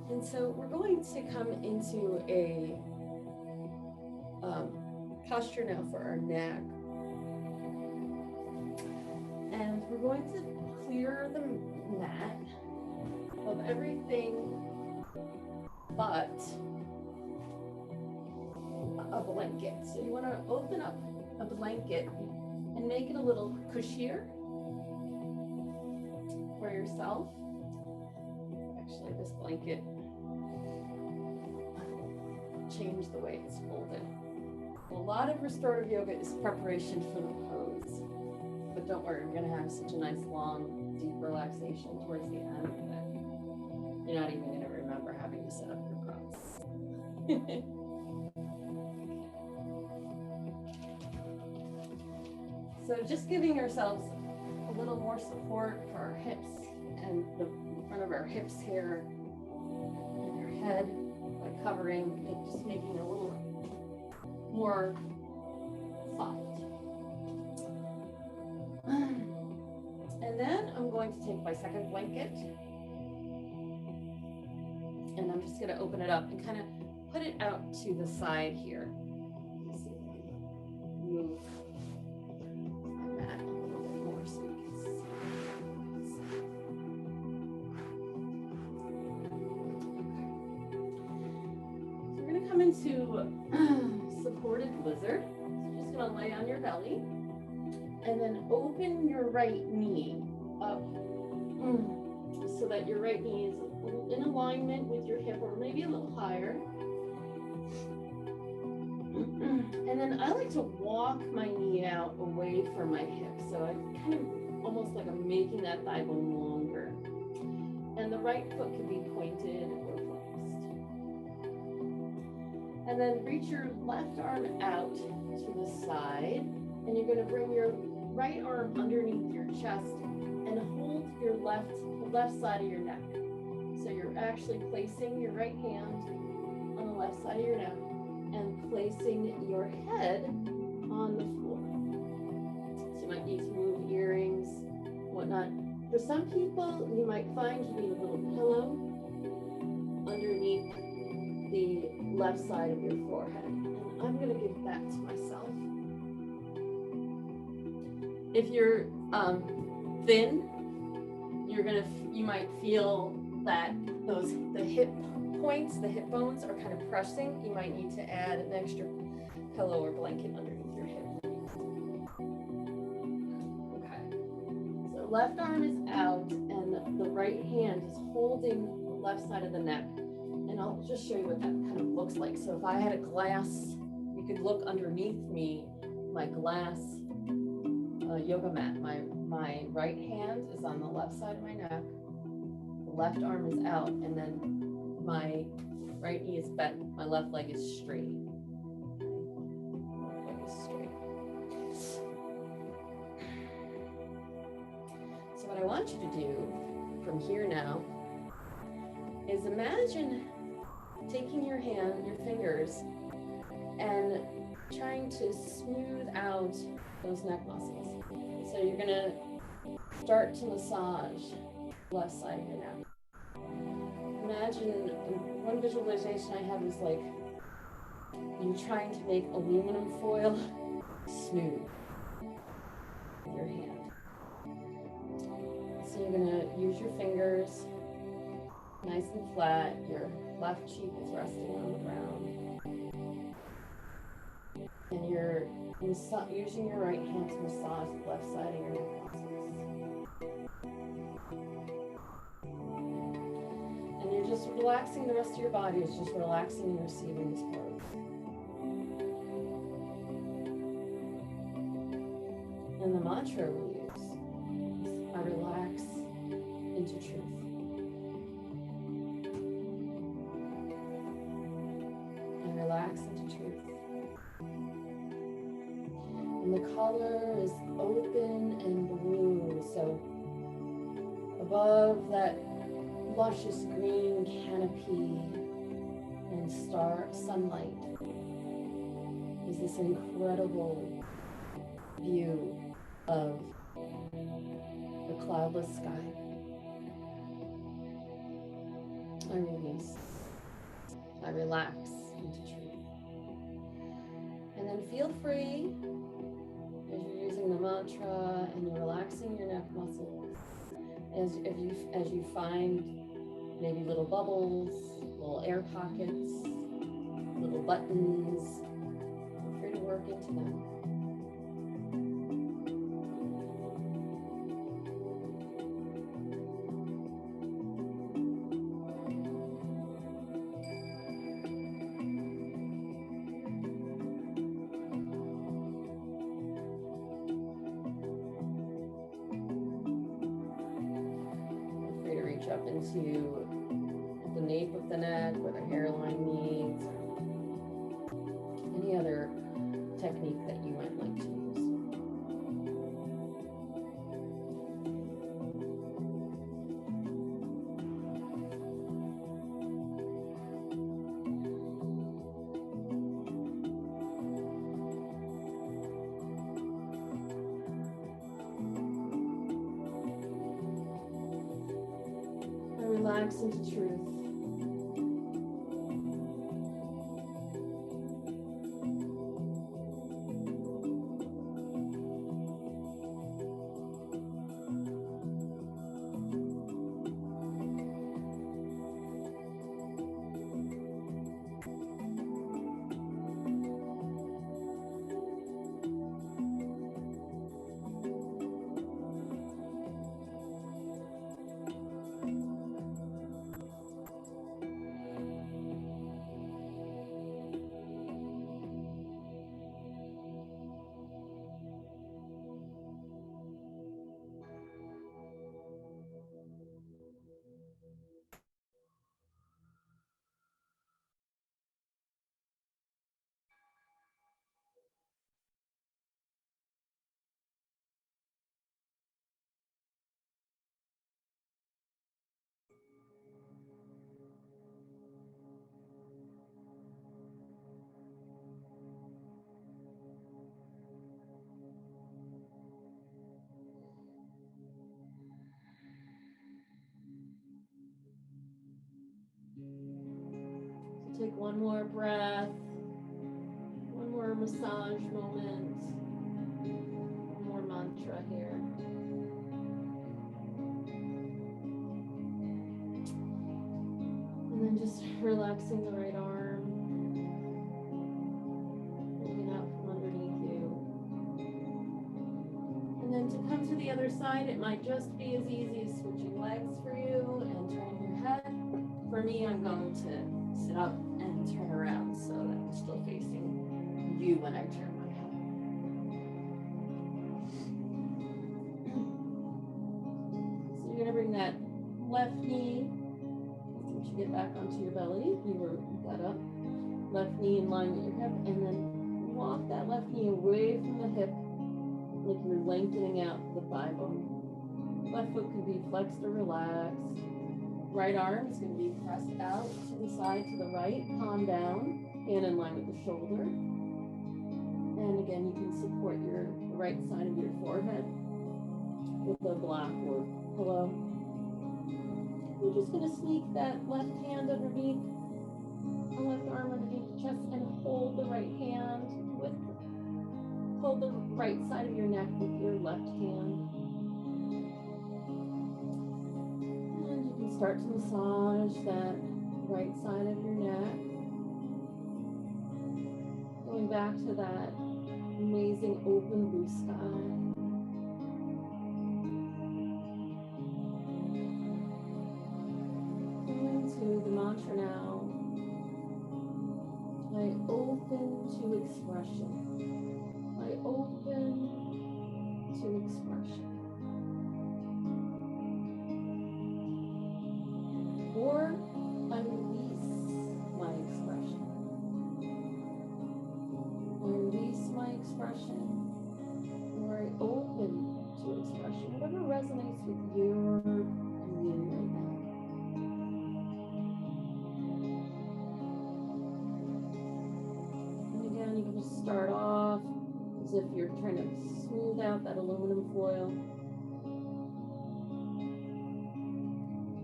And so we're going to come into a posture now for our neck. And we're going to clear the mat of everything but a blanket. So you want to open up a blanket and make it a little cushier for yourself. Actually, this blanket, change the way it's folded. A lot of restorative yoga is preparation for the pose. But don't worry, we're going to have such a nice, long, deep relaxation towards the end that you're not even going to remember having to set up your props. So just giving ourselves a little more support for our hips and the front of our hips here and our head by covering it, just making it a little more soft. And then I'm going to take my second blanket and I'm just going to open it up and kind of put it out to the side here. Let's see if I can move my mat a little bit more so you can see. So we're going to come into supported lizard. So you're just going to lay on your belly. And then open your right knee up so that your right knee is in alignment with your hip or maybe a little higher. And then I like to walk my knee out away from my hip. So I kind of almost like I'm making that thigh bone longer. And the right foot can be pointed or flexed. And then reach your left arm out to the side. And you're going to bring your right arm underneath your chest and hold your the left side of your neck. So you're actually placing your right hand on the left side of your neck and placing your head on the floor. So you might need to move earrings, whatnot. For some people, you might find you need a little pillow underneath the left side of your forehead. And I'm going to give that to myself. If you're thin, you might feel that the hip points, the hip bones are kind of pressing. You might need to add an extra pillow or blanket underneath your hip. Okay. So left arm is out and the right hand is holding the left side of the neck. And I'll just show you what that kind of looks like. So if I had a glass, you could look underneath me, my glass yoga mat. My right hand is on the left side of my neck. The left arm is out, and then my right knee is bent. My left leg is straight. Left leg is straight. want you to do from here now is imagine taking your hand, your fingers, and trying to smooth out those neck muscles. So you're gonna start to massage left side of your neck. Imagine, one visualization I have is like you're trying to make aluminum foil smooth with your hand. So you're gonna use your fingers nice and flat. Your left cheek is resting on the ground. And you're using your right hand to massage the left side of your neck muscles. And you're just relaxing the rest of your body. It's just relaxing and receiving this pose. And the mantra we use is, I relax into truth. I relax into truth. And the color is open and blue. So above that luscious green canopy and star sunlight is this incredible view of the cloudless sky. I release. I relax into truth. And then feel free, as you're using the mantra and you're relaxing your neck muscles, as you find maybe little bubbles, little air pockets, little buttons, feel free to work into them. Up into the nape of the neck where the hairline meets, any other technique that you might like to use. Relax into truth. Take one more breath, one more massage moment, one more mantra here. And then just relaxing the right arm, moving out from underneath you. And then to come to the other side, it might just be as easy as switching legs for you and turning your head. For me, I'm going to sit up and turn around so that I'm still facing you when I turn my head. So you're gonna bring that left knee, once you get back onto your belly, you were that up, left knee in line with your hip, and then walk that left knee away from the hip, like you're lengthening out the thigh bone. Left foot can be flexed or relaxed. Right arm is going to be pressed out to the side to the right, palm down, hand in line with the shoulder. And again, you can support your right side of your forehead with a block or pillow. We're just going to sneak that left hand underneath, the left arm underneath the chest, and hold the right side of your neck with your left hand. And you can start to massage that right side of your neck. Going back to that amazing open blue sky. Going to the mantra now. I open to expression. I open to expression. Or I release my expression. I release my expression. Or I open to expression. Whatever resonates with your being right now. And again, you can just start off as if you're trying to smooth out that aluminum foil.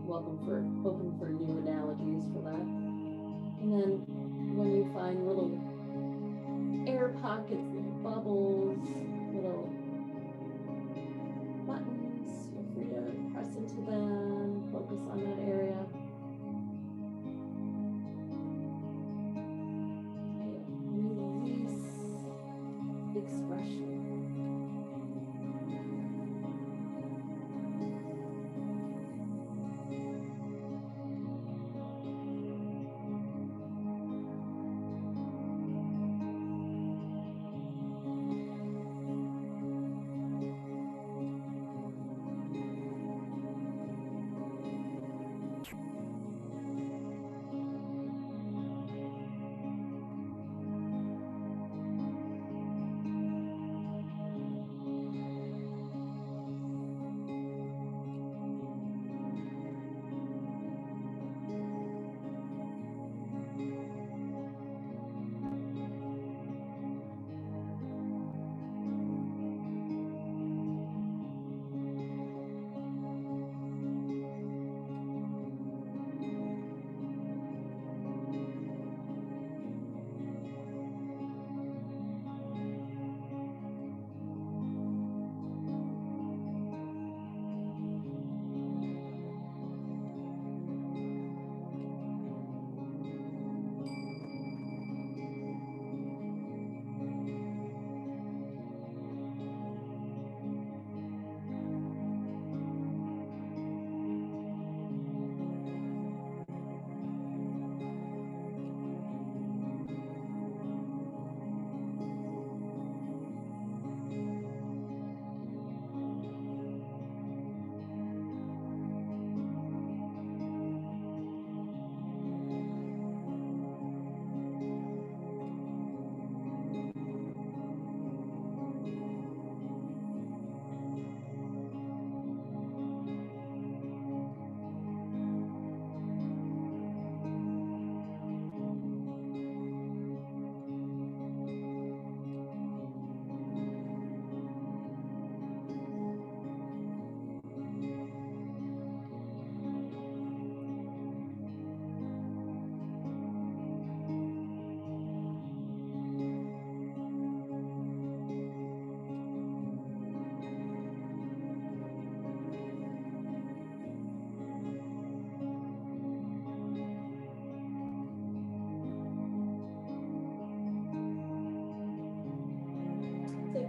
Open for new analogies for that. And then when you find little air pockets, little bubbles, little buttons, feel free to press into them, focus on that area. Release expression.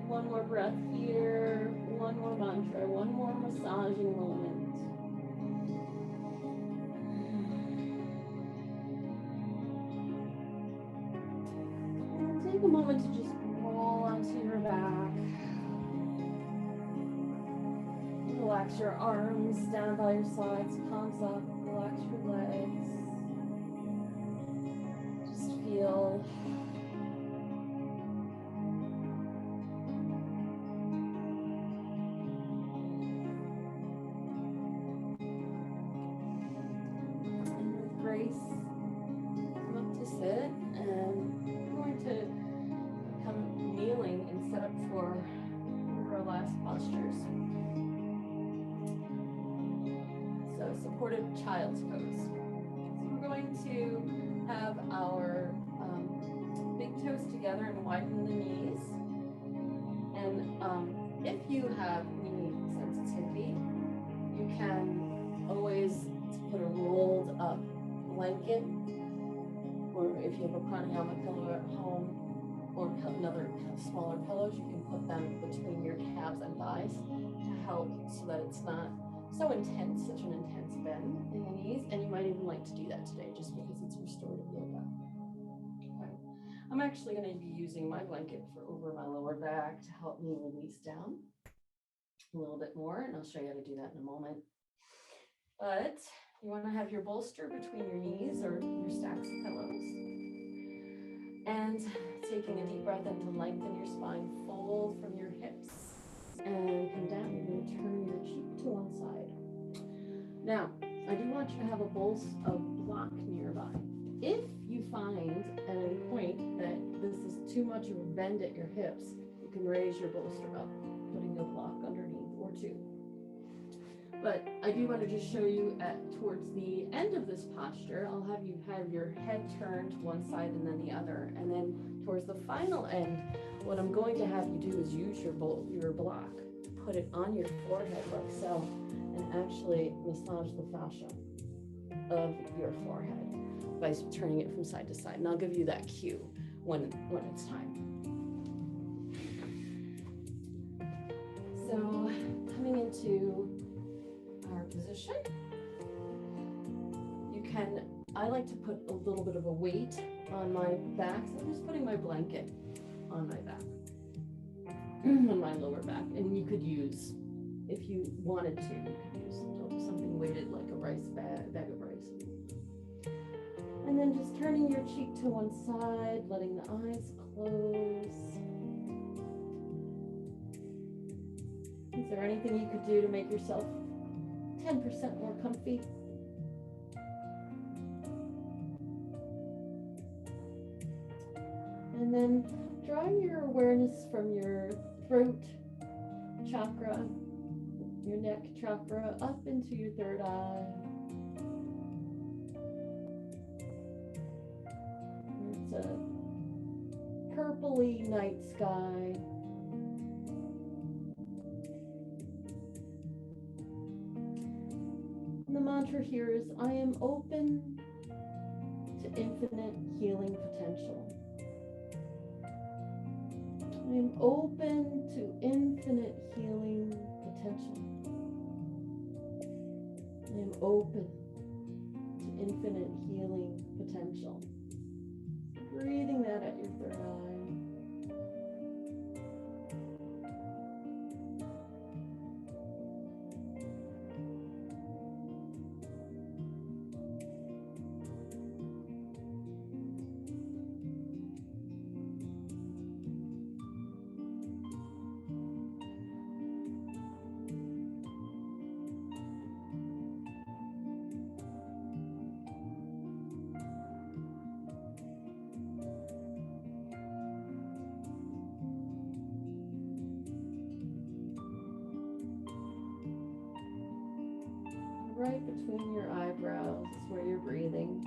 One more breath here, one more mantra, one more massaging moment. And take a moment to just roll onto your back. Relax your arms down by your sides, palms up, relax your legs. Just feel supportive child's pose. So we're going to have our big toes together and widen the knees. And if you have knee sensitivity, you can always put a rolled up blanket, or if you have a pranayama pillow at home, or another smaller pillows, you can put them between your calves and thighs to help so that it's not so intense, such an intense bend in the knees. And you might even like to do that today just because it's restorative yoga. Okay. I'm actually going to be using my blanket for over my lower back to help me release down a little bit more, and I'll show you how to do that in a moment. But you want to have your bolster between your knees or your stacks of pillows. And taking a deep breath in to lengthen your spine, fold from your hips and come down. You're going to turn your cheek to one side. Now, I do want you to have a block nearby. If you find at any point that this is too much of a bend at your hips, you can raise your bolster up, putting a block underneath or two. But I do want to just show you towards the end of this posture, I'll have you have your head turned to one side and then the other. And then towards the final end, what I'm going to have you do is use your block, put it on your forehead like so, and actually massage the fascia of your forehead by turning it from side to side. And I'll give you that cue when it's time. So coming into our position, I like to put a little bit of a weight on my back, so I'm just putting my blanket on my back, on my lower back, and you could use, if you wanted to, you could use something weighted like a bag of rice. And then just turning your cheek to one side, letting the eyes close. Is there anything you could do to make yourself 10% more comfy? And then drawing your awareness from your throat chakra, your neck chakra, up into your third eye. It's a purpley night sky. And the mantra here is, I am open to infinite healing potential. I am open to infinite healing potential. I am open to infinite healing potential. Breathing that at your third eye. Right between your eyebrows is where you're breathing.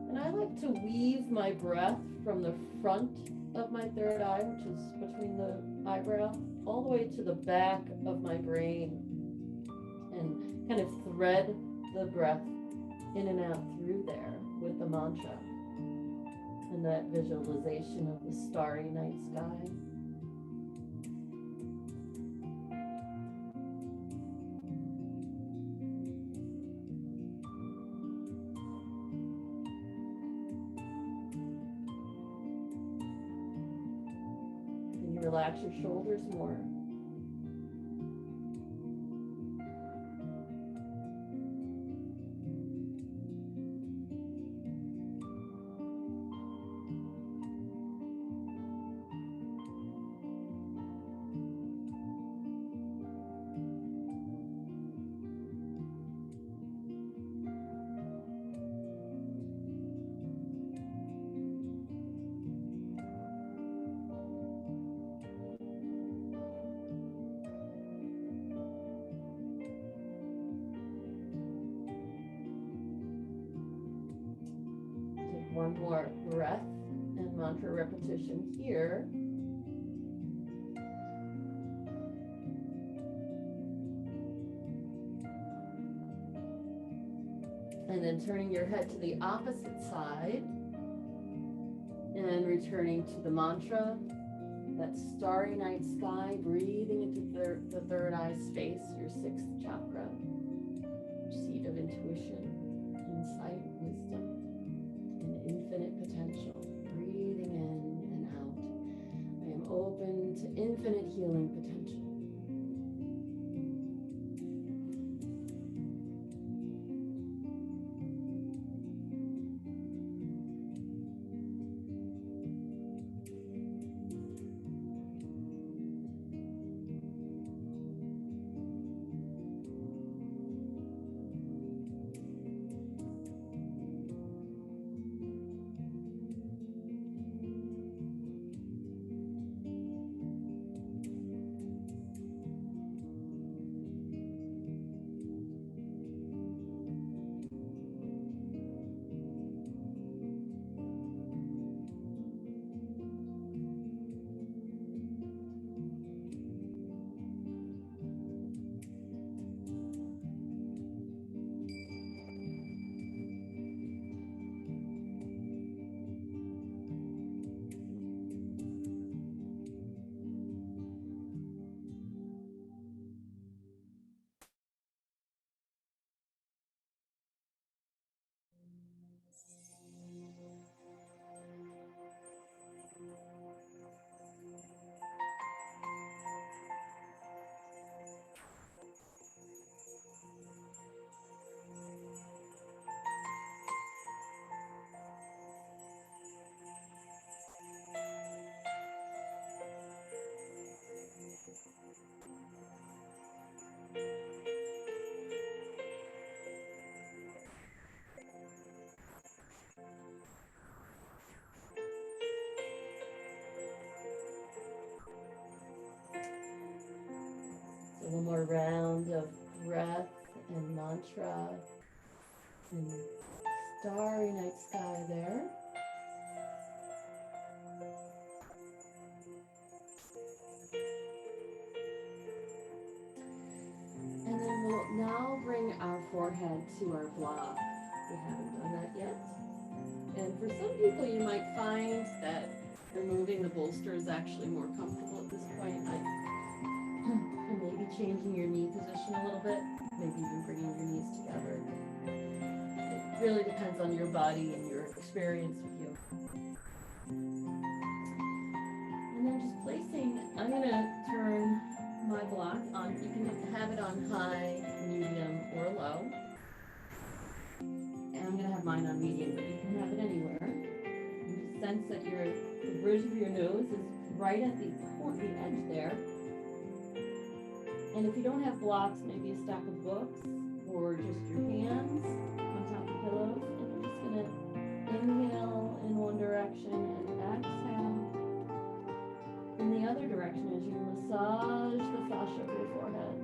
And I like to weave my breath from the front of my third eye, which is between the eyebrow, all the way to the back of my brain, and kind of thread the breath in and out through there with the mantra and that visualization of the starry night sky. Can you relax your shoulders more? one more breath and mantra repetition here. And then turning your head to the opposite side and returning to the mantra, that starry night sky, breathing into the third eye space, your sixth chakra, your seat of intuition, insight, wisdom, and infinite potential. Breathing in and out. I am open to infinite healing potential. So one more round of breath and mantra and starry night sky there. And then we'll now bring our forehead to our block. We haven't done that yet. And for some people, you might find that removing the bolster is actually more comfortable at this point. And maybe changing your knee position a little bit, maybe even bringing your knees together. It really depends on your body and your experience with you. And then just placing, I'm going to turn my block on. You can have it on high, medium, or low. And I'm going to have mine on medium, but you can have it anywhere. And just sense that the bridge of your nose is right at the edge there. And if you don't have blocks, maybe a stack of books or just your hands on top of pillows. And you're just going to inhale in one direction and exhale in the other direction as you massage the fascia of your forehead.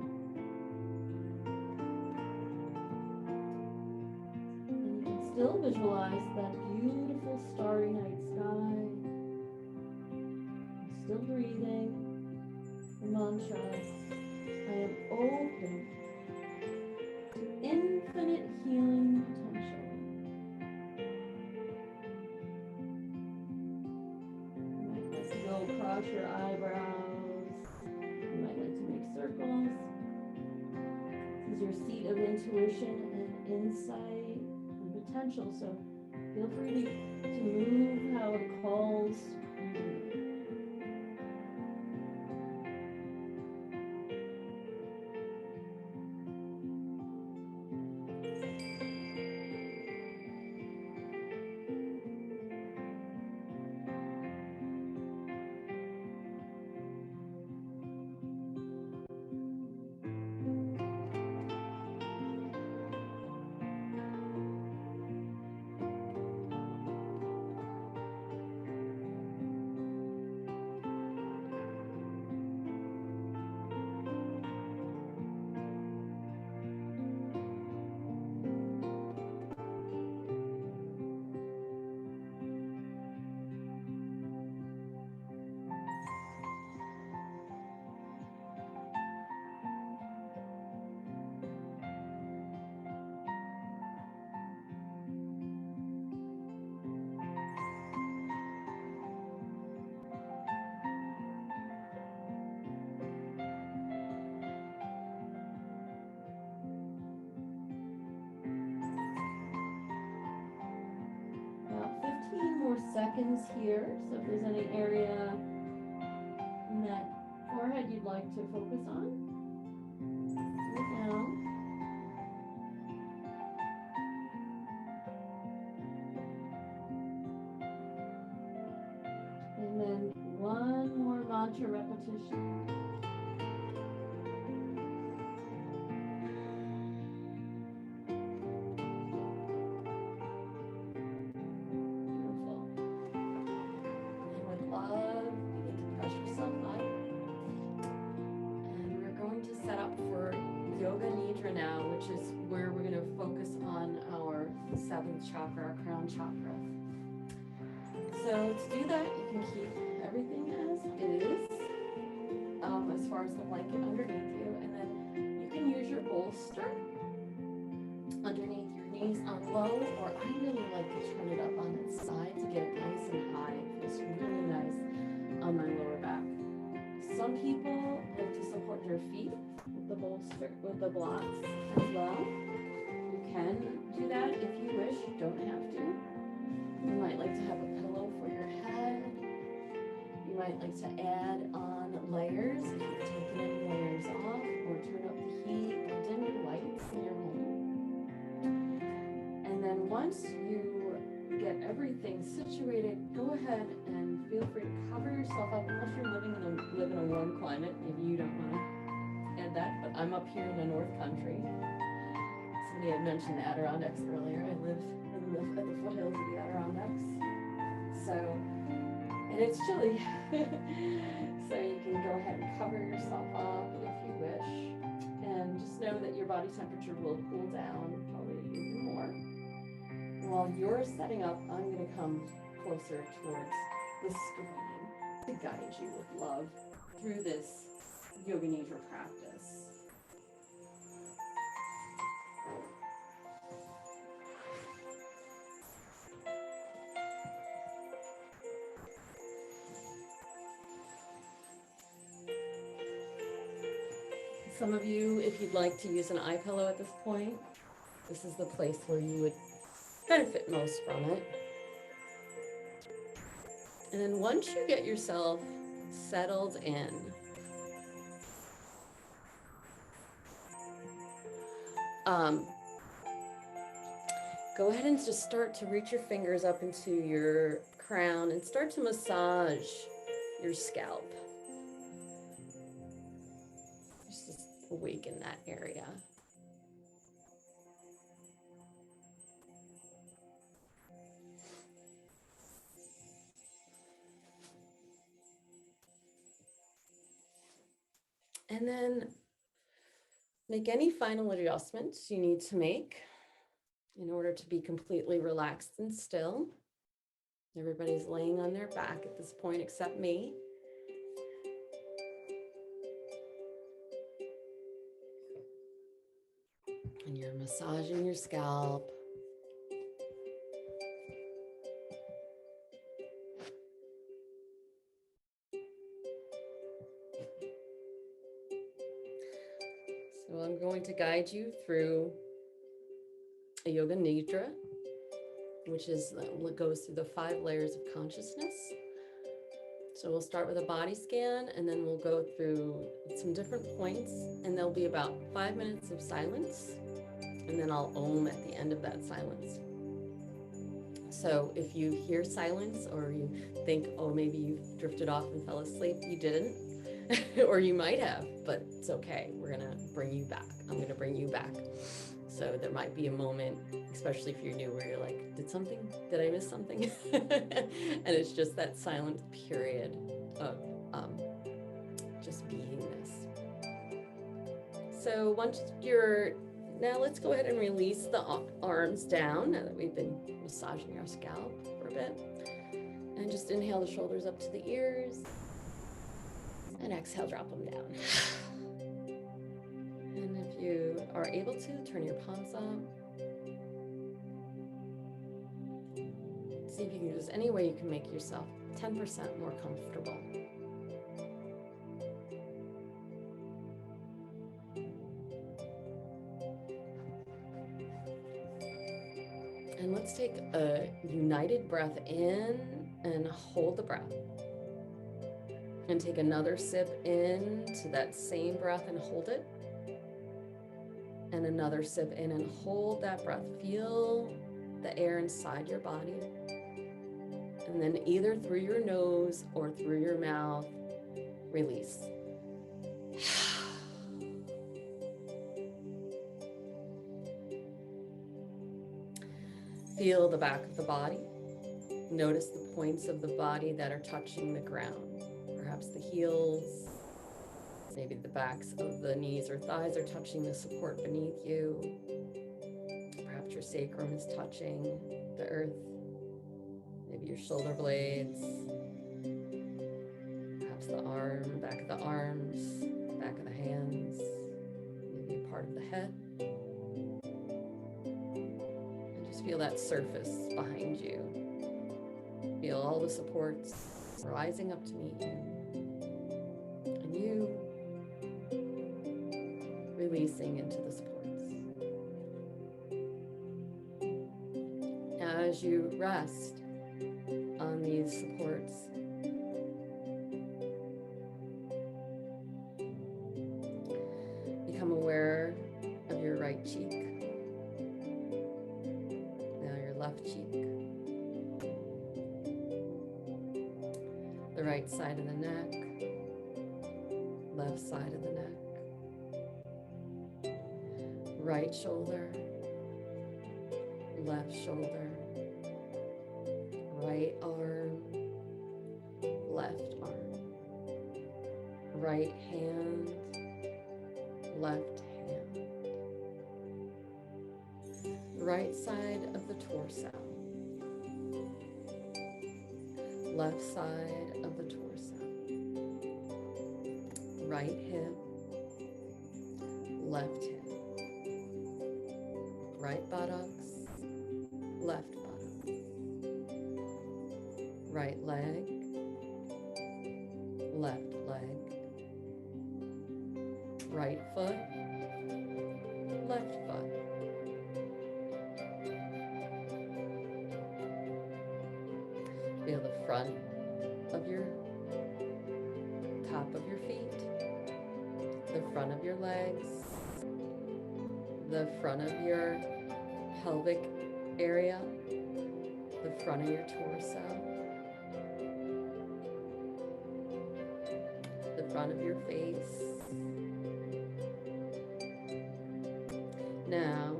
And you can still visualize that beautiful starry night sky. You're still breathing the mantra. I am open to infinite healing potential. You might like to go across your eyebrows. You might like to make circles. This is your seat of intuition and insight and potential, so feel free to move how it calls you. seconds here. So if there's any area in that forehead you'd like to focus on, right now. And then one more mantra repetition. Beautiful. And with love, begin to press yourself up. And we're going to set up for Yoga Nidra now, which is where we're going to focus on our 7th chakra, our crown chakra. So to do that, you can keep everything as is, as far as the blanket underneath you, and then you can use your bolster underneath your knees on low, or I really like to turn it up on its side to get it nice and high. It feels really nice on my lower back. Some people like to support their feet with the bolster, with the blocks as well. You can do that if you wish, you don't have to. You might like to have a pillow for your head. You might like to add on layers if you're taking any layers off, or turn up the heat or dim your lights in your home. And then once you get everything situated, go ahead and feel free to cover yourself up, unless you're live in a warm climate. Maybe you don't want to add that, but I'm up here in the North Country. Somebody had mentioned the Adirondacks earlier. I live at the foothills of the Adirondacks. So, and it's chilly. So you can go ahead and cover yourself up if you wish. And just know that your body temperature will cool down, probably even more. While you're setting up, I'm going to come closer towards the screen to guide you with love through this Yoga Nidra practice. Some of you, if you'd like to use an eye pillow at this point, this is the place where you would benefit most from it. And then once you get yourself settled in, go ahead and just start to reach your fingers up into your crown and start to massage your scalp. Just awaken that area. And then make any final adjustments you need to make in order to be completely relaxed and still. Everybody's laying on their back at this point except me. And you're massaging your scalp. So I'm going to guide you through a Yoga Nidra, which is goes through the 5 layers of consciousness. So we'll start with a body scan, and then we'll go through some different points, and there'll be about 5 minutes of silence, and then I'll om at the end of that silence. So if you hear silence, or you think, oh, maybe you drifted off and fell asleep, you didn't, or you might have, but it's okay. We're gonna bring you back. I'm gonna bring you back. So there might be a moment, especially if you're new, where you're like, did I miss something? And it's just that silent period of just beingness. So now let's go ahead and release the arms down now that we've been massaging our scalp for a bit. And just inhale the shoulders up to the ears. And exhale, drop them down. And if you are able to, turn your palms up. See if you can just any way you can make yourself 10% more comfortable. And let's take a united breath in and hold the breath. And take another sip into that same breath and hold it. And another sip in and hold that breath. Feel the air inside your body. And then either through your nose or through your mouth, release. Feel the back of the body. Notice the points of the body that are touching the ground. Perhaps the heels, maybe the backs of the knees or thighs are touching the support beneath you. Perhaps your sacrum is touching the earth. Maybe your shoulder blades. Perhaps the arm, back of the arms, back of the hands. Maybe a part of the head. And just feel that surface behind you. Feel all the supports rising up to meet you. And you releasing into the supports. As you rest on these supports, become aware of your right cheek. Now your left cheek. The right side of the neck. Left side of the neck. Right shoulder. Left shoulder. Right arm. Left arm. Right hand. Left hand. Right side of the torso. Left side of the torso. Right hip. Left hip. Right buttocks. Left buttock. Right leg. Left leg. Right foot. Left foot. Feel the front of your top of your feet, the front of your legs, the front of your pelvic area, the front of your torso, the front of your face. Now,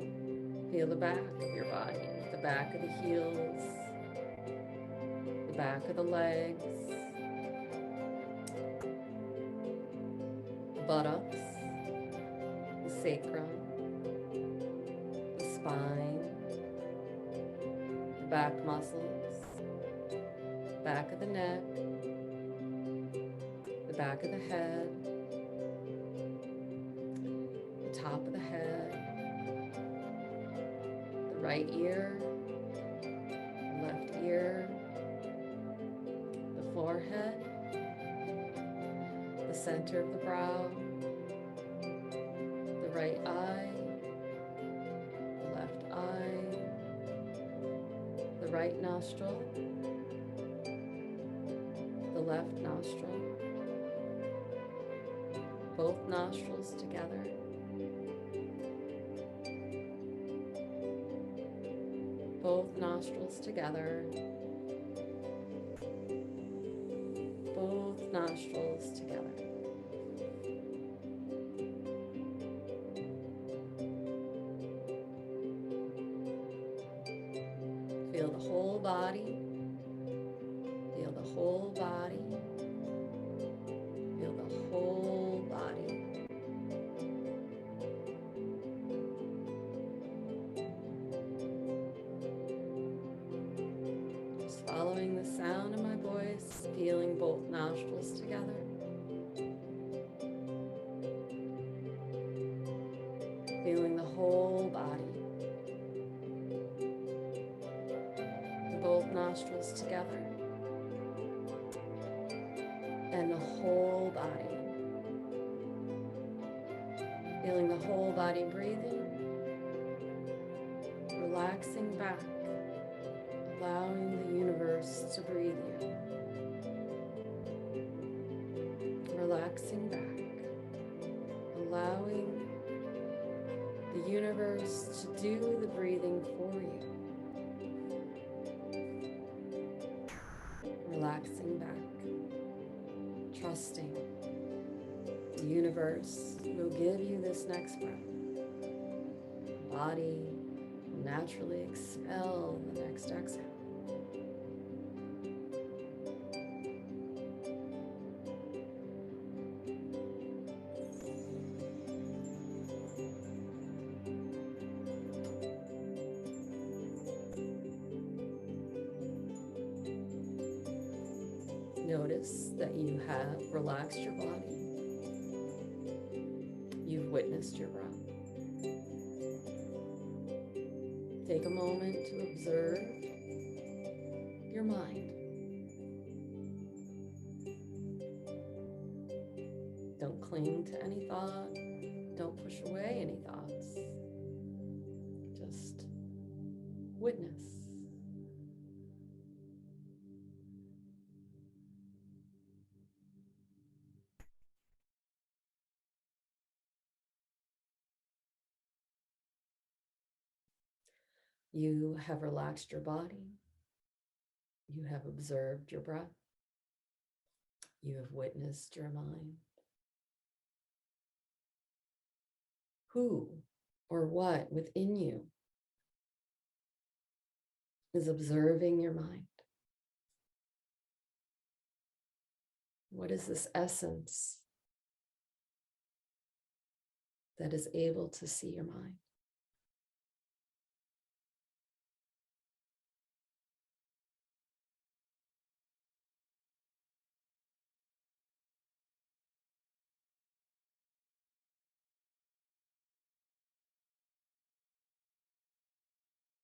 feel the back of your body, the back of the heels, the back of the legs, the buttocks, the sacrum, the spine, the back muscles, back of the neck, the back of the head, the top of the head, the right ear, left ear, the forehead, the center of the brow, the right eye, the left eye, the right nostril, the left nostril, both nostrils together, both nostrils together, both nostrils together. Feel the whole body, feel the whole body, feel the whole body. Just following the sound of my voice, feeling both nostrils together. Feeling the whole body. Both nostrils together. And the whole body. Feeling the whole body breathing. Relaxing back universe to breathe you. Relaxing back, allowing the universe to do the breathing for you. Relaxing back, trusting the universe will give you this next breath. The body will naturally expel the next exhale. Notice that you have relaxed your body. You've witnessed your breath. Take a moment to observe your mind. Don't cling to any thought. Don't push away any thoughts. Just witness. You have relaxed your body. You have observed your breath. You have witnessed your mind. Who or what within you is observing your mind? What is this essence that is able to see your mind?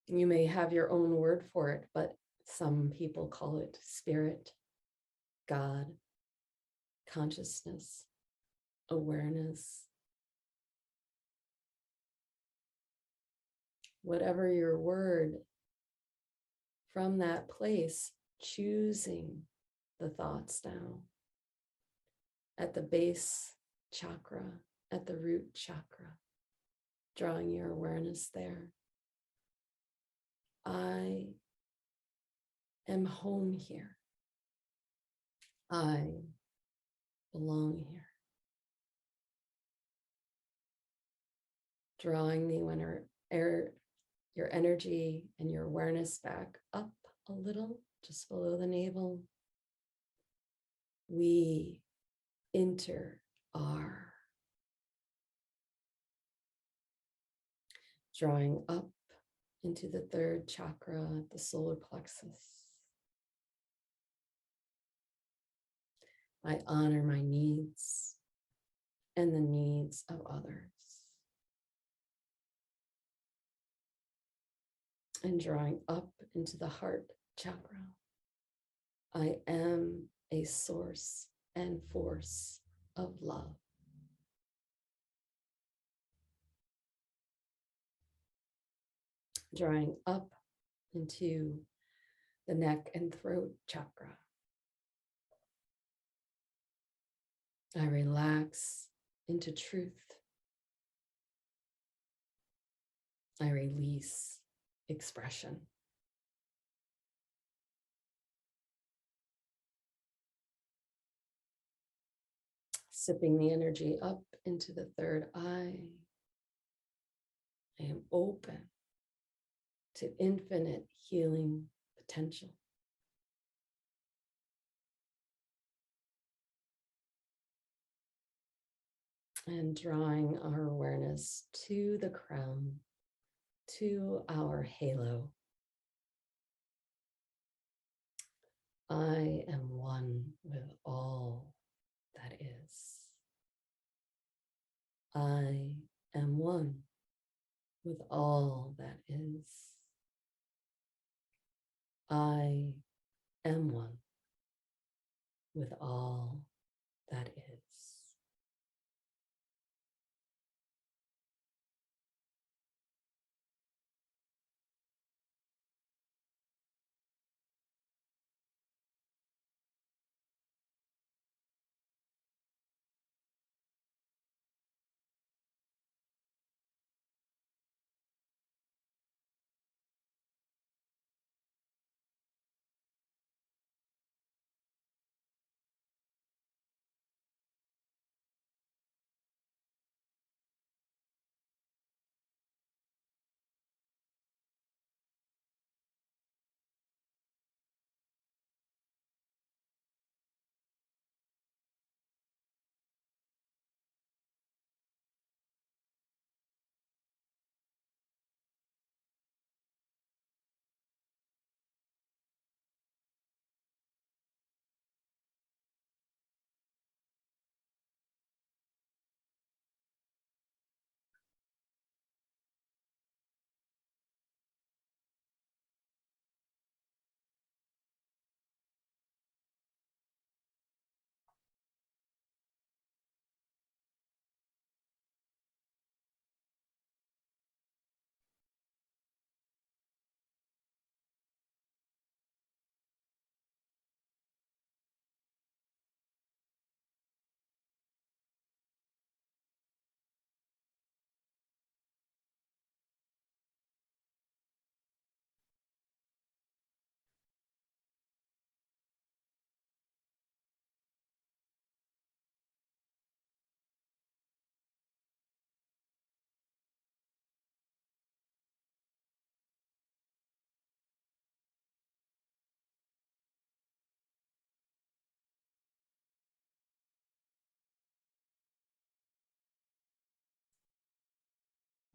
You may have your own word for it, but some people call it spirit, God, consciousness, awareness. Whatever your word, from that place, choosing the thoughts now at the base chakra, at the root chakra, drawing your awareness there. I am home here. I belong here. Drawing your energy and your awareness back up a little, just below the navel. We enter our. Drawing up into the third chakra, the solar plexus. I honor my needs and the needs of others. And drawing up into the heart chakra. I am a source and force of love. Drawing up into the neck and throat chakra. I relax into truth. I release expression. Sipping the energy up into the third eye. I am open to infinite healing potential. And drawing our awareness to the crown, to our halo. I am one with all that is. I am one with all that is. I am one with all that is.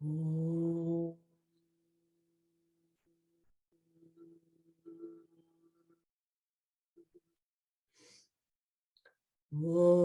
Om. Om.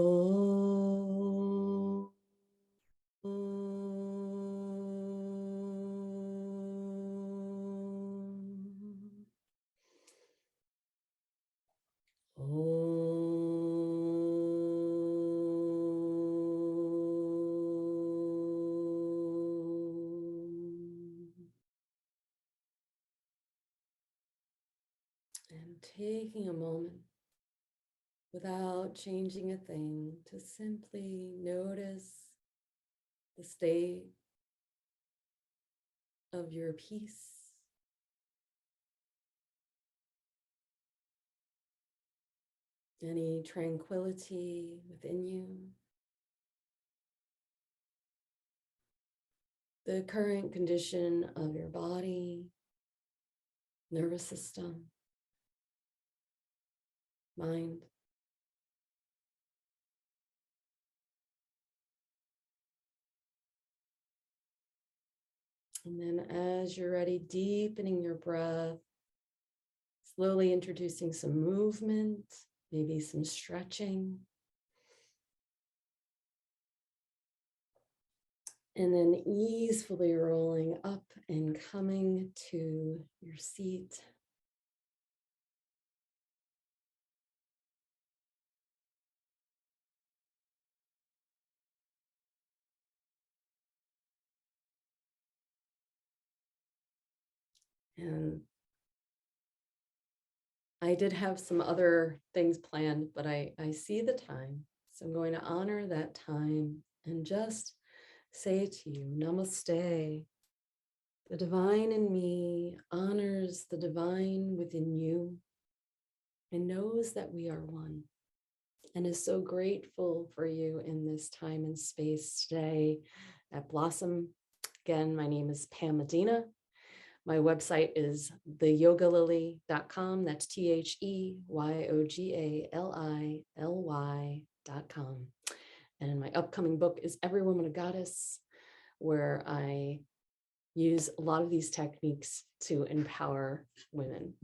And taking a moment without changing a thing to simply notice the state of your peace, any tranquility within you, the current condition of your body, nervous system, mind. And then as you're ready, deepening your breath, slowly introducing some movement, maybe some stretching. And then easily rolling up and coming to your seat. And I did have some other things planned, but I see the time. So I'm going to honor that time and just say to you, Namaste. The divine in me honors the divine within you and knows that we are one and is so grateful for you in this time and space today at Blossom. Again, my name is Pam Medina. My website is theyogalily.com. That's THEYOGALILY.com. And my upcoming book is Every Woman a Goddess, where I use a lot of these techniques to empower women.